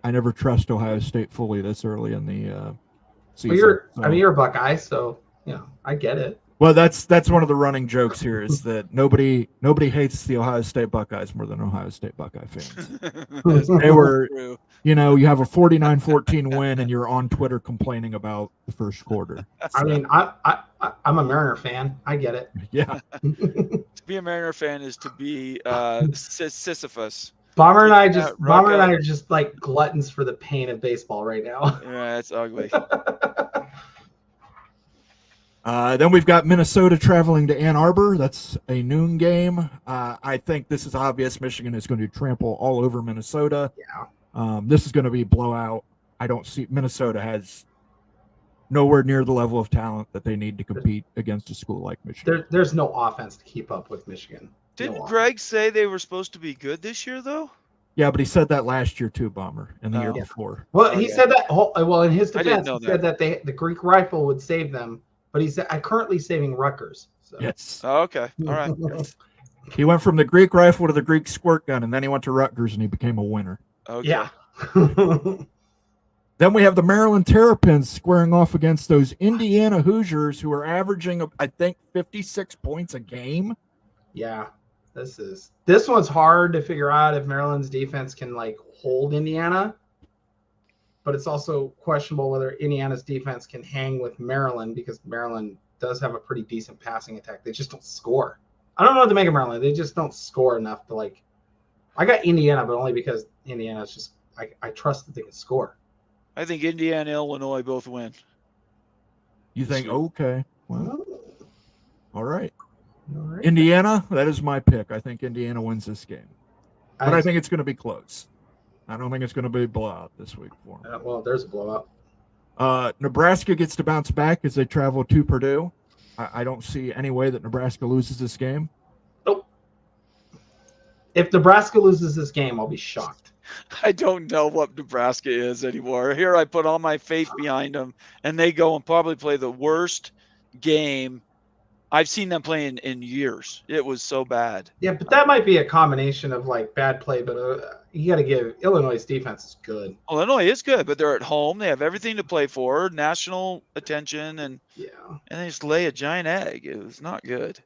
I never trust Ohio State fully this early in the season. Well, you're a Buckeye, so I get it. Well, that's one of the running jokes here is that nobody hates the Ohio State Buckeyes more than Ohio State Buckeye fans. They were, you have a 49-14 win and you're on Twitter complaining about the first quarter. I mean, I'm a Mariner fan. I get it. Yeah. To be a Mariner fan is to be Sisyphus. Bomber and I are just like gluttons for the pain of baseball right now. Yeah, it's ugly. Then we've got Minnesota traveling to Ann Arbor. That's a noon game. I think this is obvious. Michigan is going to trample all over Minnesota. Yeah. This is going to be a blowout. I don't see Minnesota has nowhere near the level of talent that they need to compete against a school like Michigan. There's no offense to keep up with Michigan. Didn't Greg say they were supposed to be good this year, though? Yeah, but he said that last year too, Bomber, and the year before. Well, he said that. Well, in his defense, he said that the Greek rifle would save them. But he said, I'm currently saving Rutgers. So. Yes. Oh, okay. All right. Yes. He went from the Greek rifle to the Greek squirt gun, and then he went to Rutgers, and he became a winner. Okay. Yeah. Then we have the Maryland Terrapins squaring off against those Indiana Hoosiers who are averaging, I think, 56 points a game. Yeah. This one's hard to figure out if Maryland's defense can, hold Indiana. But it's also questionable whether Indiana's defense can hang with Maryland because Maryland does have a pretty decent passing attack. They just don't score. I don't know what to make of Maryland. They just don't score enough to I got Indiana, but only because Indiana's just I trust that they can score. I think Indiana and Illinois both win. You think? Okay. Well, all right. Indiana, that is my pick. I think Indiana wins this game. But I think it's going to be close. I don't think it's going to be a blowout this week for them. Well, there's a blowout. Nebraska gets to bounce back as they travel to Purdue. I don't see any way that Nebraska loses this game. Nope. If Nebraska loses this game, I'll be shocked. I don't know what Nebraska is anymore. Here I put all my faith behind them, and they go and probably play the worst game I've seen them play in years. It was so bad. Yeah, but that might be a combination of bad play, but you got to give Illinois' defense is good. Illinois is good, but they're at home. They have everything to play for, national attention, and they just lay a giant egg. It was not good.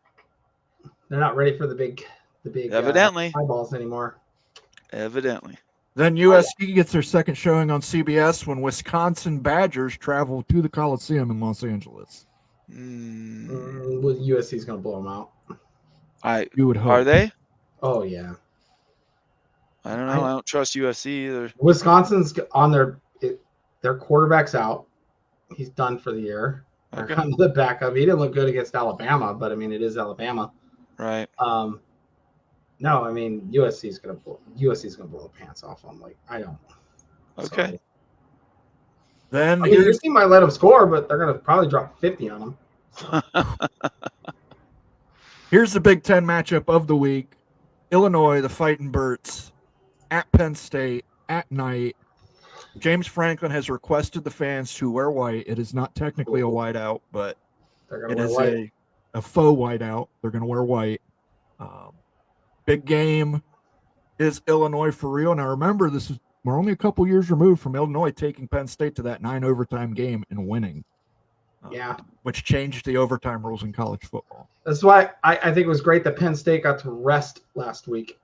They're not ready for the big evidently eyeballs anymore. Evidently. Then USC gets their second showing on CBS when Wisconsin Badgers travel to the Coliseum in Los Angeles. Well, USC is going to blow them out. You would hope. Are they? Oh yeah. I don't know. I don't trust USC either. Wisconsin's on their quarterback's out. He's done for the year. Okay. On the backup. He didn't look good against Alabama, but I mean, it is Alabama. Right. No, I mean USC's gonna blow the pants off them. I don't. Okay. Sorry. Then your team might let them score, but they're gonna probably drop 50 on them. Here's the Big Ten matchup of the week: Illinois, the Fighting Birds, at Penn State at night. James Franklin has requested the fans to wear white. It is not technically a whiteout, but it is a faux whiteout. They're going to wear white. Big game. Is Illinois for real? Now remember, we're only a couple years removed from Illinois taking Penn State to that 9 overtime game and winning. Which changed the overtime rules in college football. That's why I think it was great that Penn State got to rest last week,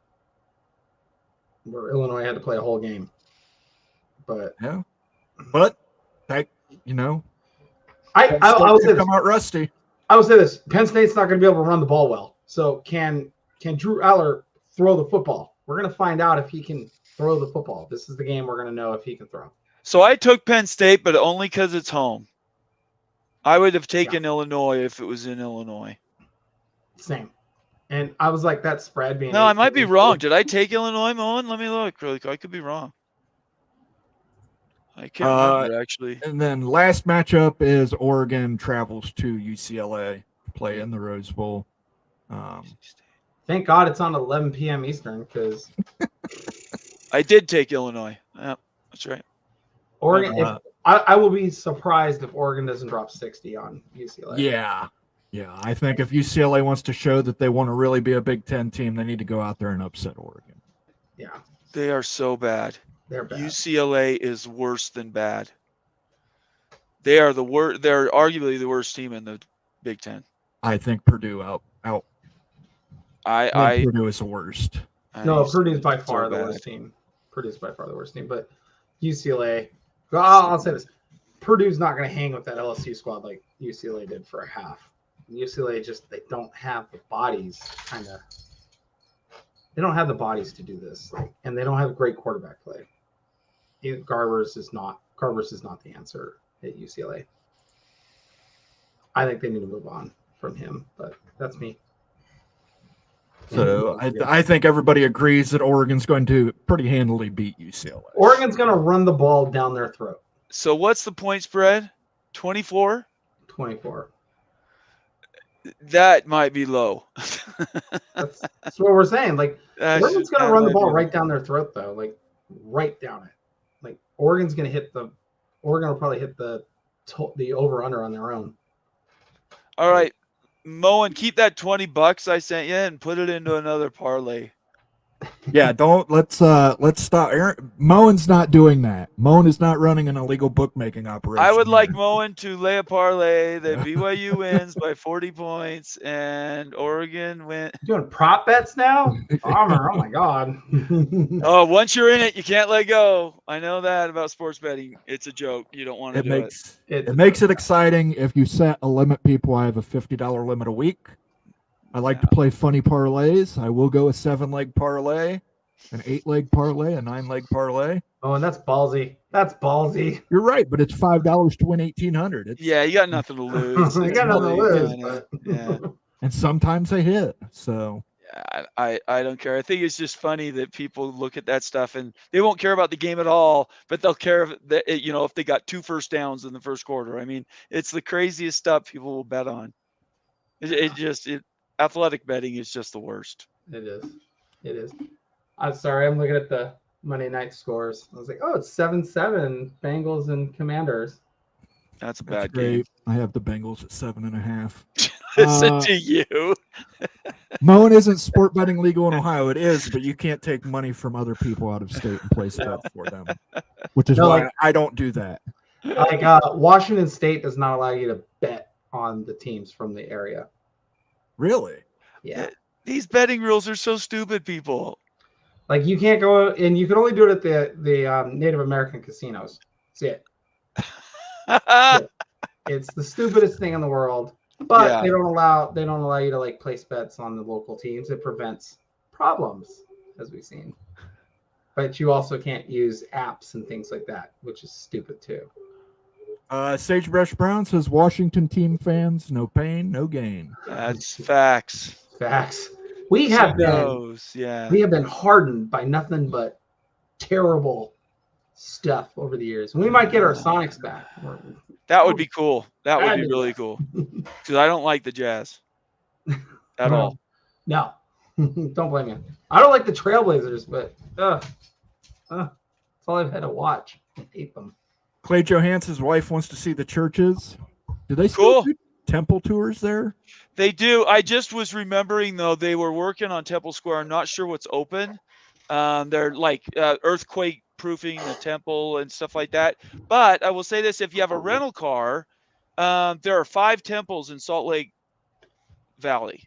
where Illinois had to play a whole game. But I will say come out rusty. I will say this: Penn State's not going to be able to run the ball well. So can Drew Aller throw the football? We're going to find out if he can throw the football. This is the game we're going to know if he can throw. So I took Penn State, but only because it's home. I would have taken Illinois if it was in Illinois. Same. And I was like, that spread being. No, I might be wrong. Did I take Illinois, Moen? Let me look really quick. I could be wrong. I can't remember, actually. And then last matchup is Oregon travels to UCLA to play in the Rose Bowl. Thank God it's on 11 p.m. Eastern because I did take Illinois. Yeah, that's right. Oregon. I will be surprised if Oregon doesn't drop 60 on UCLA. Yeah. I think if UCLA wants to show that they want to really be a Big Ten team, they need to go out there and upset Oregon. Yeah. They are so bad. They're bad. UCLA is worse than bad. They are the worst. They're arguably the worst team in the Big Ten. I think Purdue out. I think Purdue is the worst. No, Purdue's by far the worst team. Purdue's by far the worst team, but UCLA. I'll say this: Purdue's not going to hang with that LSU squad like UCLA did for a half. UCLA they don't have the bodies. They don't have the bodies to do this, and they don't have great quarterback play. Garbers is not the answer at UCLA. I think they need to move on from him, but that's me. So I think everybody agrees that Oregon's going to pretty handily beat UCLA. Oregon's going to run the ball down their throat. So what's the point spread? 24? 24. That might be low. That's what we're saying. Oregon's going to run the ball right down their throat, though. Right down it. Oregon will probably hit the over-under on their own. All right. Moen, keep that $20 I sent you and put it into another parlay. Yeah, let's stop. Moen's not doing that. Moen is not running an illegal bookmaking operation. I would like Moen to lay a parlay that BYU wins by 40 points and Oregon wins. Doing prop bets now? Bummer. Oh my God. Oh, once you're in it, you can't let go. I know that about sports betting. It's a joke. You don't want to do it. It makes it exciting if you set a limit. People, I have a $50 limit a week. I like to play funny parlays. I will go a 7-leg parlay, an 8-leg parlay, a 9-leg parlay. Oh, and that's ballsy. That's ballsy. You're right, but it's $5 to win $1,800. Yeah, you got nothing to lose. You got nothing to lose. Yeah. And sometimes they hit. So yeah, I don't care. I think it's just funny that people look at that stuff and they won't care about the game at all, but they'll care if they got 2 first downs in the first quarter. I mean, it's the craziest stuff people will bet on. Athletic betting is just the worst. It is. I'm sorry. I'm looking at the Monday night scores. I was like, oh, it's 7-7 Bengals and Commanders. That's a bad game. I have the Bengals at 7.5. Listen to you. Moen isn't sport betting legal in Ohio. It is, but you can't take money from other people out of state and place bets for them, which is why I don't do that. Washington State does not allow you to bet on the teams from the area. Really? Yeah. These betting rules are so stupid, people. You can't go, and you can only do it at the Native American casinos. That's it. It's the stupidest thing in the world. But they don't allow you to place bets on the local teams. It prevents problems, as we've seen. But you also can't use apps and things like that, which is stupid too. Sagebrush Brown says Washington team fans, no pain, no gain. That's facts. Facts. We have been hardened by nothing but terrible stuff over the years. We might get our Sonics back. That would be cool. That would be really cool. Because I don't like the Jazz at all. No. Don't blame me. I don't like the Trailblazers, but that's all I've had to watch. I hate them. Clay Johansson's wife wants to see the churches. Do they still do temple tours there? They do. I just was remembering, though, they were working on Temple Square. I'm not sure what's open. They're earthquake proofing the temple and stuff like that. But I will say this, if you have a rental car, there are 5 temples in Salt Lake Valley.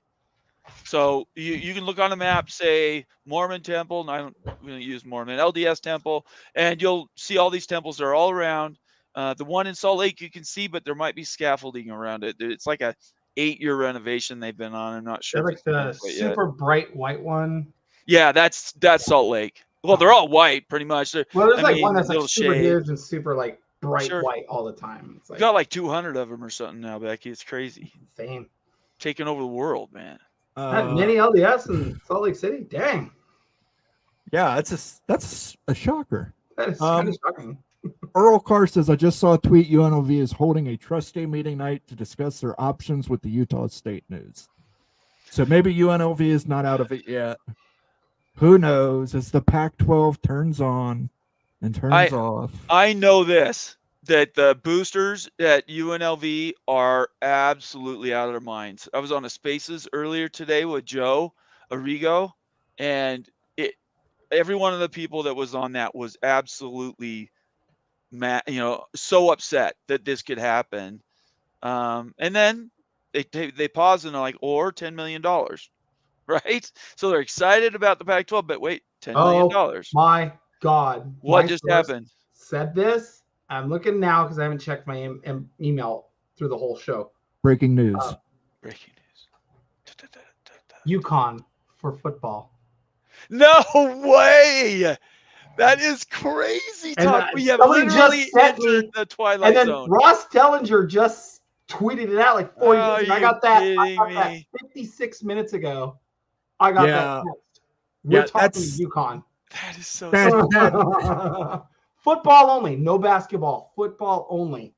So you can look on a map, say Mormon temple, and I'm going to use Mormon, LDS temple, and you'll see all these temples. They're all around. The one in Salt Lake you can see, but there might be scaffolding around it. It's like a 8-year renovation they've been on. I'm not sure. They're like the super bright white one. Yeah, that's Salt Lake. Well, they're all white pretty much. There's one that's like super huge and super like bright white all the time. It's like, got like 200 of them or something now, Becky. It's crazy. Insane. Taking over the world, man. Mini LDS in Salt Lake City. Dang. Yeah, that's a shocker. That is kind of shocking. Earl Carr says, I just saw a tweet. UNLV is holding a trustee meeting night to discuss their options with the Utah State News. So maybe UNLV is not out of it yet. Who knows? As the Pac-12 turns on and turns off. I know this, that the boosters at UNLV are absolutely out of their minds. I was on a Spaces earlier today with Joe Arrigo, and every one of the people that was on that was absolutely so upset that this could happen. And then they pause and they're like, or $10 million, right? So they're excited about the Pac-12, but wait, $10 million. Oh my God. What just happened? Said this. I'm looking now because I haven't checked my email through the whole show. Breaking news. Breaking news. UConn for football. No way! That is crazy talk. We have literally entered the twilight zone. And then Ross Dellinger just tweeted it out like 40 minutes ago. I got that 56 minutes ago. I got that text. We're talking UConn. That is so football only, no basketball. Football only.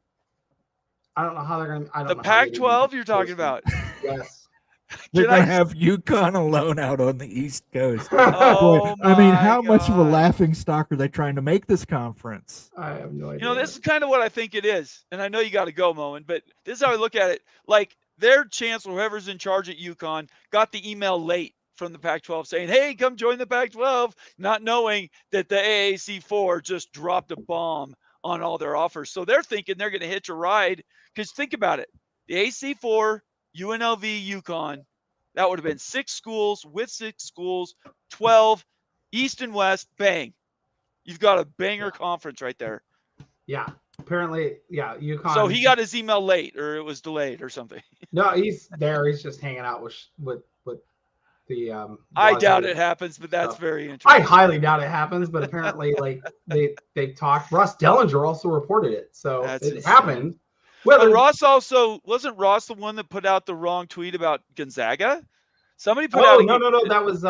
I don't know how they're going to. The Pac-12 you're talking about. Yes. They're going to have UConn alone out on the East Coast. Oh, I mean, how much of a laughing stock are they trying to make this conference? I have no idea. This is kind of what I think it is. And I know you got to go, Moen, but this is how I look at it. Like, their chancellor, whoever's in charge at UConn, got the email late from the Pac-12 saying, hey, come join the Pac-12, not knowing that the AAC4 just dropped a bomb on all their offers. So they're thinking they're going to hitch a ride. Because think about it. The AC4, UNLV, UConn, that would have been 6 schools with 6 schools, 12, East and West, bang. You've got a banger conference right there. Yeah, apparently, UConn. So he got his email late, or it was delayed or something. No, he's there. He's just hanging out with the. I doubt it happens, but that's very interesting. I highly doubt it happens, but apparently, like they talked. Russ Dellinger also reported it, so it happened. But Ross wasn't Ross the one that put out the wrong tweet about Gonzaga? Somebody put out. No. That was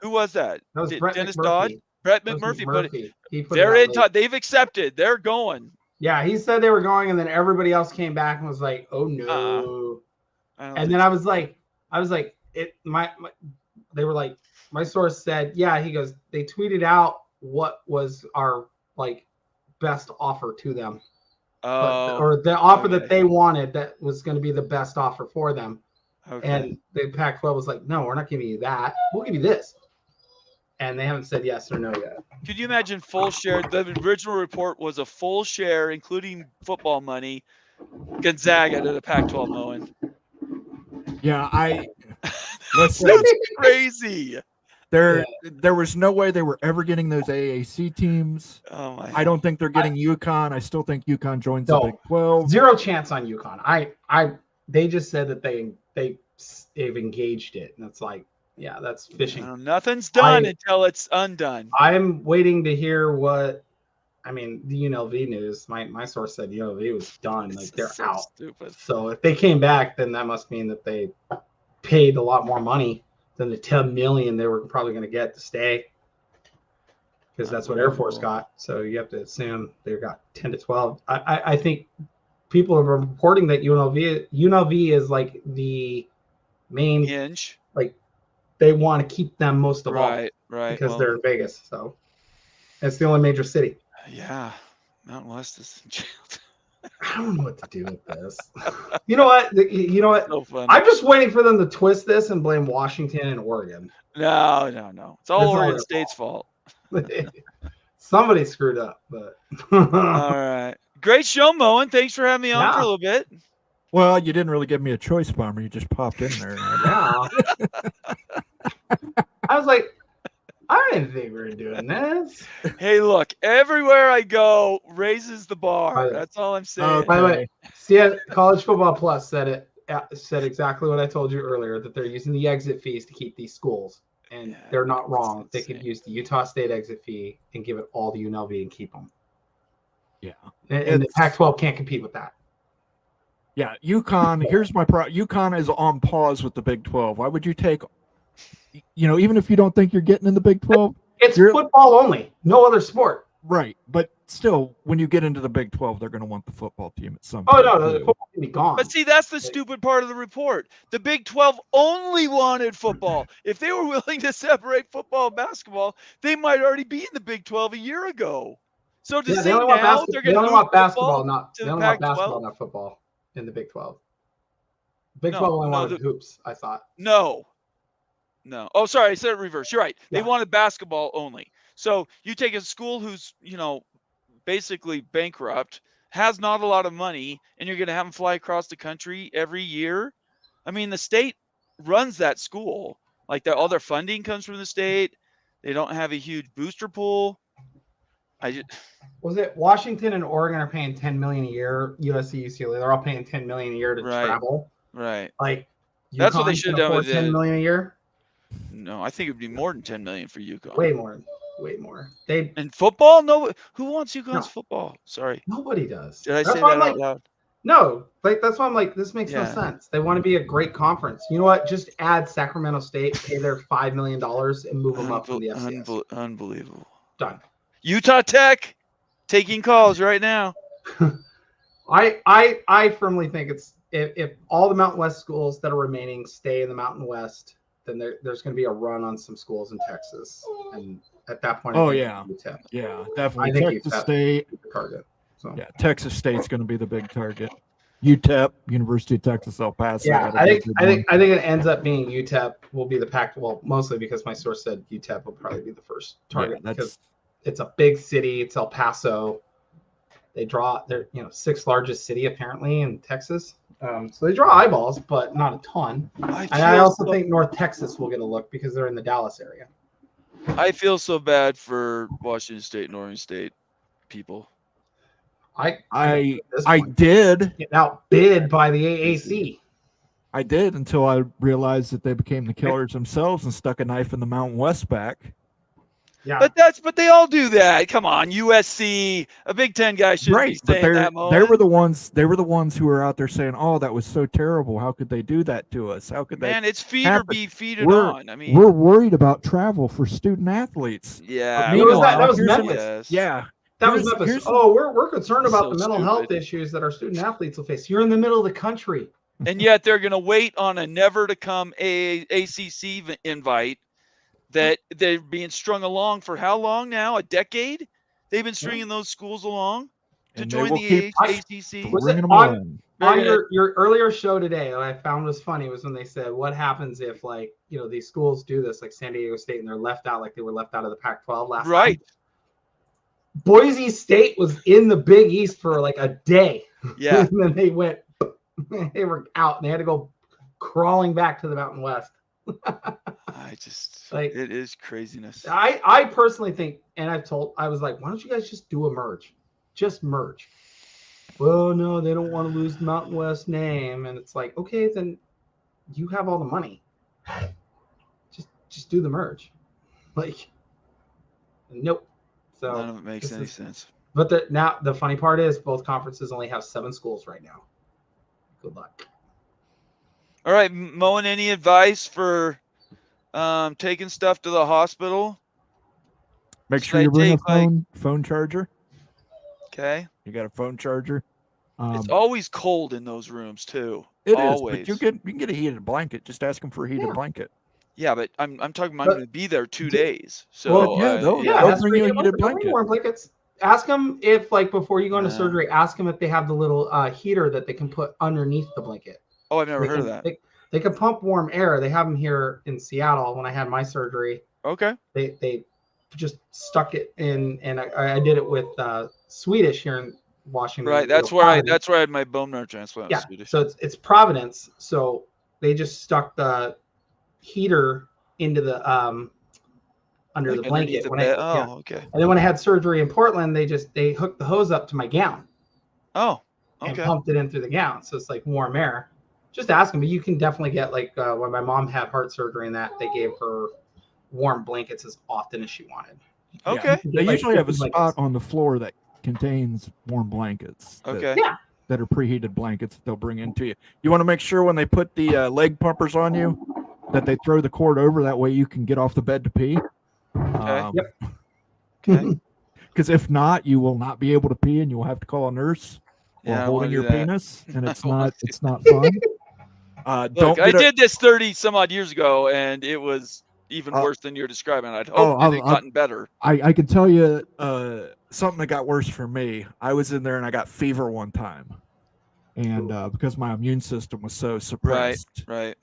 who was that? That was Brett Dennis McMurphy. Dodd. Brett McMurphy put it. They're in. They've accepted. They're going. Yeah, he said they were going, and then everybody else came back and was like, "Oh no!" And then I was like, they were like, my source said, yeah. He goes, they tweeted out what was our like best offer to them. Or the offer that they wanted that was going to be the best offer for them. Okay. And the Pac-12 was like, no, we're not giving you that. We'll give you this. And they haven't said yes or no yet. Could you imagine full share? The original report was a full share, including football money, Gonzaga to the Pac-12 Moen. Yeah, That's crazy. There was no way they were ever getting those AAC teams. Oh my! I don't think they're getting UConn. I still think UConn joins the Big 12. Zero chance on UConn. They just said that they've engaged it, and it's like, yeah, that's fishing. Nothing's done until it's undone. I'm waiting to hear what. I mean, the UNLV news. My source said UNLV was done. Like they're so out. Stupid. So if they came back, then that must mean that they paid a lot more money than the $10 million they were probably going to get to stay, because that's what Air Force got. So you have to assume they got 10 to 12. I think people are reporting that UNLV is like the main hinge. Like they want to keep them most of all, right? Because they're in Vegas, so it's the only major city. Yeah, Mountain West is in jail. I don't know what to do with this. You know what? So I'm just waiting for them to twist this and blame Washington and Oregon. No. It's all Oregon State's fault. Somebody screwed up, but all right. Great show, Moen. Thanks for having me on for a little bit. Well, you didn't really give me a choice, Bomber. You just popped in there. Yeah. I was like, I didn't think we were doing this. Hey, look, everywhere I go raises the bar. That's all I'm saying. By the way, see, College Football Plus said it. said exactly what I told you earlier, that they're using the exit fees to keep these schools. And they're not wrong. They could use the Utah State exit fee and give it all to UNLV and keep them. Yeah. And the Pac-12 can't compete with that. Yeah, UConn, here's my problem. UConn is on pause with the Big 12. Why would you take, even if you don't think you're getting in the Big 12? It's football only, no other sport. Right, but still, when you get into the Big 12, they're going to want the football team at some point. Oh, no, the football can be gone. But see, that's the stupid part of the report. The Big 12 only wanted football. If they were willing to separate football and basketball, they might already be in the Big 12 a year ago. So to say now they're going to want basketball, not football in the Big 12. Big 12 only wanted hoops, I thought. No. Oh, sorry, I said it reverse. You're right. They wanted basketball only. So you take a school who's, basically bankrupt, has not a lot of money, and you're going to have them fly across the country every year. I mean, the state runs that school. Like all their funding comes from the state. They don't have a huge booster pool. Was it Washington and Oregon are paying $10 million a year? USC, UCLA, they're all paying $10 million a year to travel. Right. Like that's what they should have done with $10 million a year. No, I think it'd be more than $10 million for UConn. Way more. And football? No, who wants UConn's football? Sorry, nobody does. Did I say that out loud? No, that's why I'm like, this makes no sense. They want to be a great conference. You know what? Just add Sacramento State, pay their $5 million, and move them up from the FCS. Unbelievable. Done. Utah Tech taking calls right now. I firmly think it's if all the Mountain West schools that are remaining stay in the Mountain West, then there's going to be a run on some schools in Texas, and at that point, UTEP. Yeah, definitely. I think Texas State the target. So. Yeah, Texas State's going to be the big target. UTEP, University of Texas, El Paso. Yeah, I think it ends up being UTEP will be the Pac. Well, mostly because my source said UTEP will probably be the first target because it's a big city. It's El Paso. They draw their sixth largest city apparently in Texas. So they draw eyeballs, but not a ton. I also think North Texas will get a look because they're in the Dallas area. I feel so bad for Washington State and Oregon State people. I did get outbid by the AAC. I did until I realized that they became the killers themselves and stuck a knife in the Mountain West back. Yeah, but they all do that. Come on, USC, a Big Ten guy should be saying that. They were the ones who were out there saying, "Oh, that was so terrible. How could they do that to us? How could they?" Man, it's feed or be feeded on. I mean, we're worried about travel for student athletes. Yeah, that was Memphis. Yeah. That was Memphis. We're concerned about the mental health issues that our student athletes will face. You're in the middle of the country. And yet they're going to wait on a never to come ACC invite that they're being strung along for how long now? A decade? They've been stringing those schools along to join the ACC. On your earlier show today, what I found was funny was when they said, what happens if these schools do this, like San Diego State, and they're left out like they were left out of the Pac-12 last time. Boise State was in the Big East for like a day. Yeah. And then they were out and they had to go crawling back to the Mountain West. It is craziness. I personally think, and I was like, why don't you guys just do a merge? Just merge. Well, no, they don't want to lose the Mountain West name. And it's like, okay, then you have all the money. Just do the merge. Nope. So none of it makes any sense. But the funny part is both conferences only have 7 schools right now. Good luck. All right, Moen, any advice for taking stuff to the hospital? Make sure you bring a phone charger. Okay. You got a phone charger. It's always cold in those rooms too. It always is, but you can get a heated blanket. Just ask them for a heated blanket. Yeah, but I'm talking about I'm going to be there 2 days. So they'll bring you a heated blanket. Warm blankets. Ask them if, before you go into surgery, ask them if they have the little heater that they can put underneath the blanket. Oh, I've never heard of that. They can pump warm air. They have them here in Seattle when I had my surgery. Okay. They just stuck it in, and I did it with Swedish here in Washington. Right. That's where I had my bone marrow transplant. Yeah. Swedish. So it's Providence. So they just stuck the heater into the under the blanket. Okay. And then when I had surgery in Portland, they hooked the hose up to my gown. Oh, okay. And pumped it in through the gown, so it's like warm air. just ask them. But you can definitely get like when my mom had heart surgery and that they gave her warm blankets as often as she wanted. Okay. Yeah, they usually have a spot on the floor that contains warm blankets. Okay. That are preheated blankets that they'll bring into you. You want to make sure when they put the leg pumpers on you that they throw the cord over. That way you can get off the bed to pee. Okay. Okay. Because if not, you will not be able to pee, and you will have to call a nurse while holding your penis, and it's not fun. Look, I did this 30 some odd years ago, and it was even worse than you're describing. I'd hope it had gotten better. I can tell you something that got worse for me. I was in there and I got fever one time, and because my immune system was so suppressed. Right.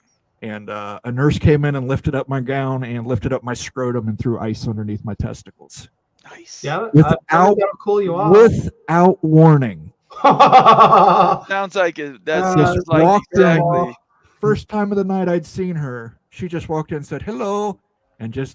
And a nurse came in and lifted up my gown and lifted up my scrotum and threw ice underneath my testicles. Nice. Yeah, without cool you off. Without warning. Sounds like it. That's just like exactly. First time of the night I'd seen her, she just walked in and said hello, and just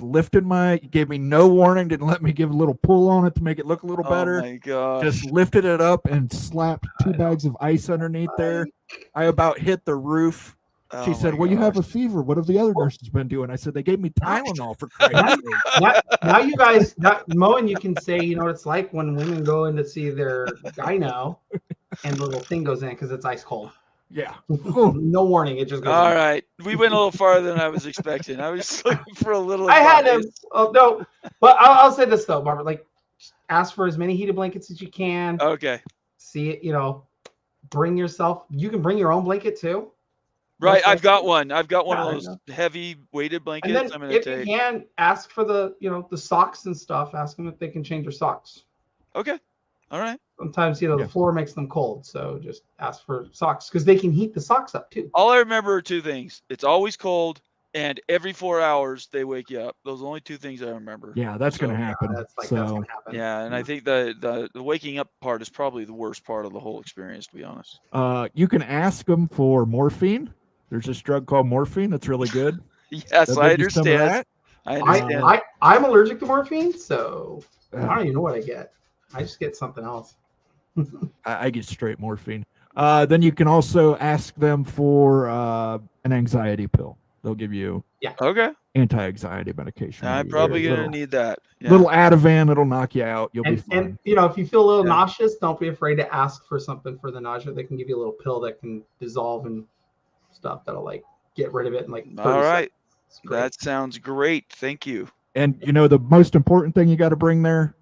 gave me no warning, didn't let me give a little pull on it to make it look a little better. Oh my gosh. Just lifted it up and slapped 2 bags of ice underneath there. I about hit the roof. She said, well, you have a fever. What have the other nurses been doing? I said, they gave me Tylenol for Christ's sake. Now you guys, Mo, and you can say, you know what it's like when women go in to see their gyno and the little thing goes in because it's ice cold. Yeah. No warning. It just goes All in. right. We went a little farther than I was expecting. I was looking for a little advice. I had to. Oh, no. But I'll say this, though, Barbara. Like, ask for as many heated blankets as you can. Okay. See it, bring yourself. You can bring your own blanket, too. Right, I've got one. I've got one of those heavy weighted blankets. And then if you can, ask for the socks and stuff. Ask them if they can change your socks. Okay, all right. Sometimes the floor makes them cold, so just ask for socks because they can heat the socks up too. All I remember are 2 things: it's always cold, and every 4 hours they wake you up. Those are the only 2 things I remember. Yeah, that's going to happen. That's gonna happen. Yeah, and I think the waking up part is probably the worst part of the whole experience, to be honest. You can ask them for morphine. There's this drug called morphine that's really good. Yes, I understand. I understand. I'm allergic to morphine, so I don't even know what I get. I just get something else. I get straight morphine. Then you can also ask them for an anxiety pill. They'll give you anti-anxiety medication. I'm probably gonna need that. Yeah. Little Ativan, it'll knock you out. You'll be fine. And if you feel a little nauseous, don't be afraid to ask for something for the nausea. They can give you a little pill that can dissolve and stuff that'll get rid of it in 30 all right seconds. That sounds great. Thank you. And the most important thing you got to bring there,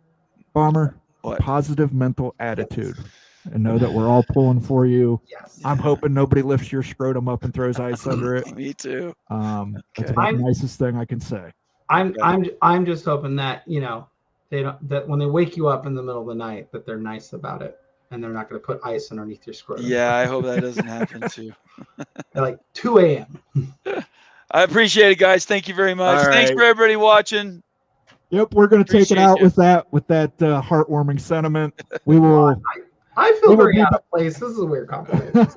Bomber, what? Positive mental attitude. And know that we're all pulling for you. Yes. I'm hoping nobody lifts your scrotum up and throws ice under it. Me too. That's about the nicest thing I can say. I'm just hoping that they don't, that when they wake you up in the middle of the night that they're nice about it. And they're not going to put ice underneath your scrotum. Yeah, I hope that doesn't happen too. At 2 a.m. I appreciate it, guys. Thank you very much. Thanks for everybody watching. Yep, we're going to take it out with that heartwarming sentiment. We will. I feel very out of place. This is a weird compliment.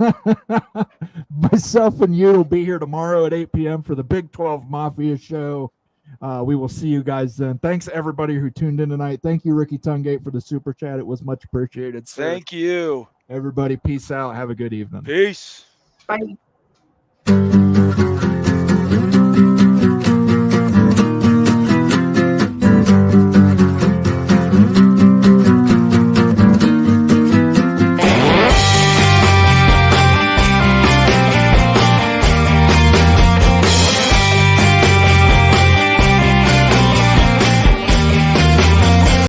Myself and you will be here tomorrow at 8 p.m. for the Big 12 Mafia show. We will see you guys then. Thanks to everybody who tuned in tonight. Thank you, Ricky Tungate, for the super chat. It was much appreciated. Sir. Thank you. Everybody, peace out. Have a good evening. Peace. Bye.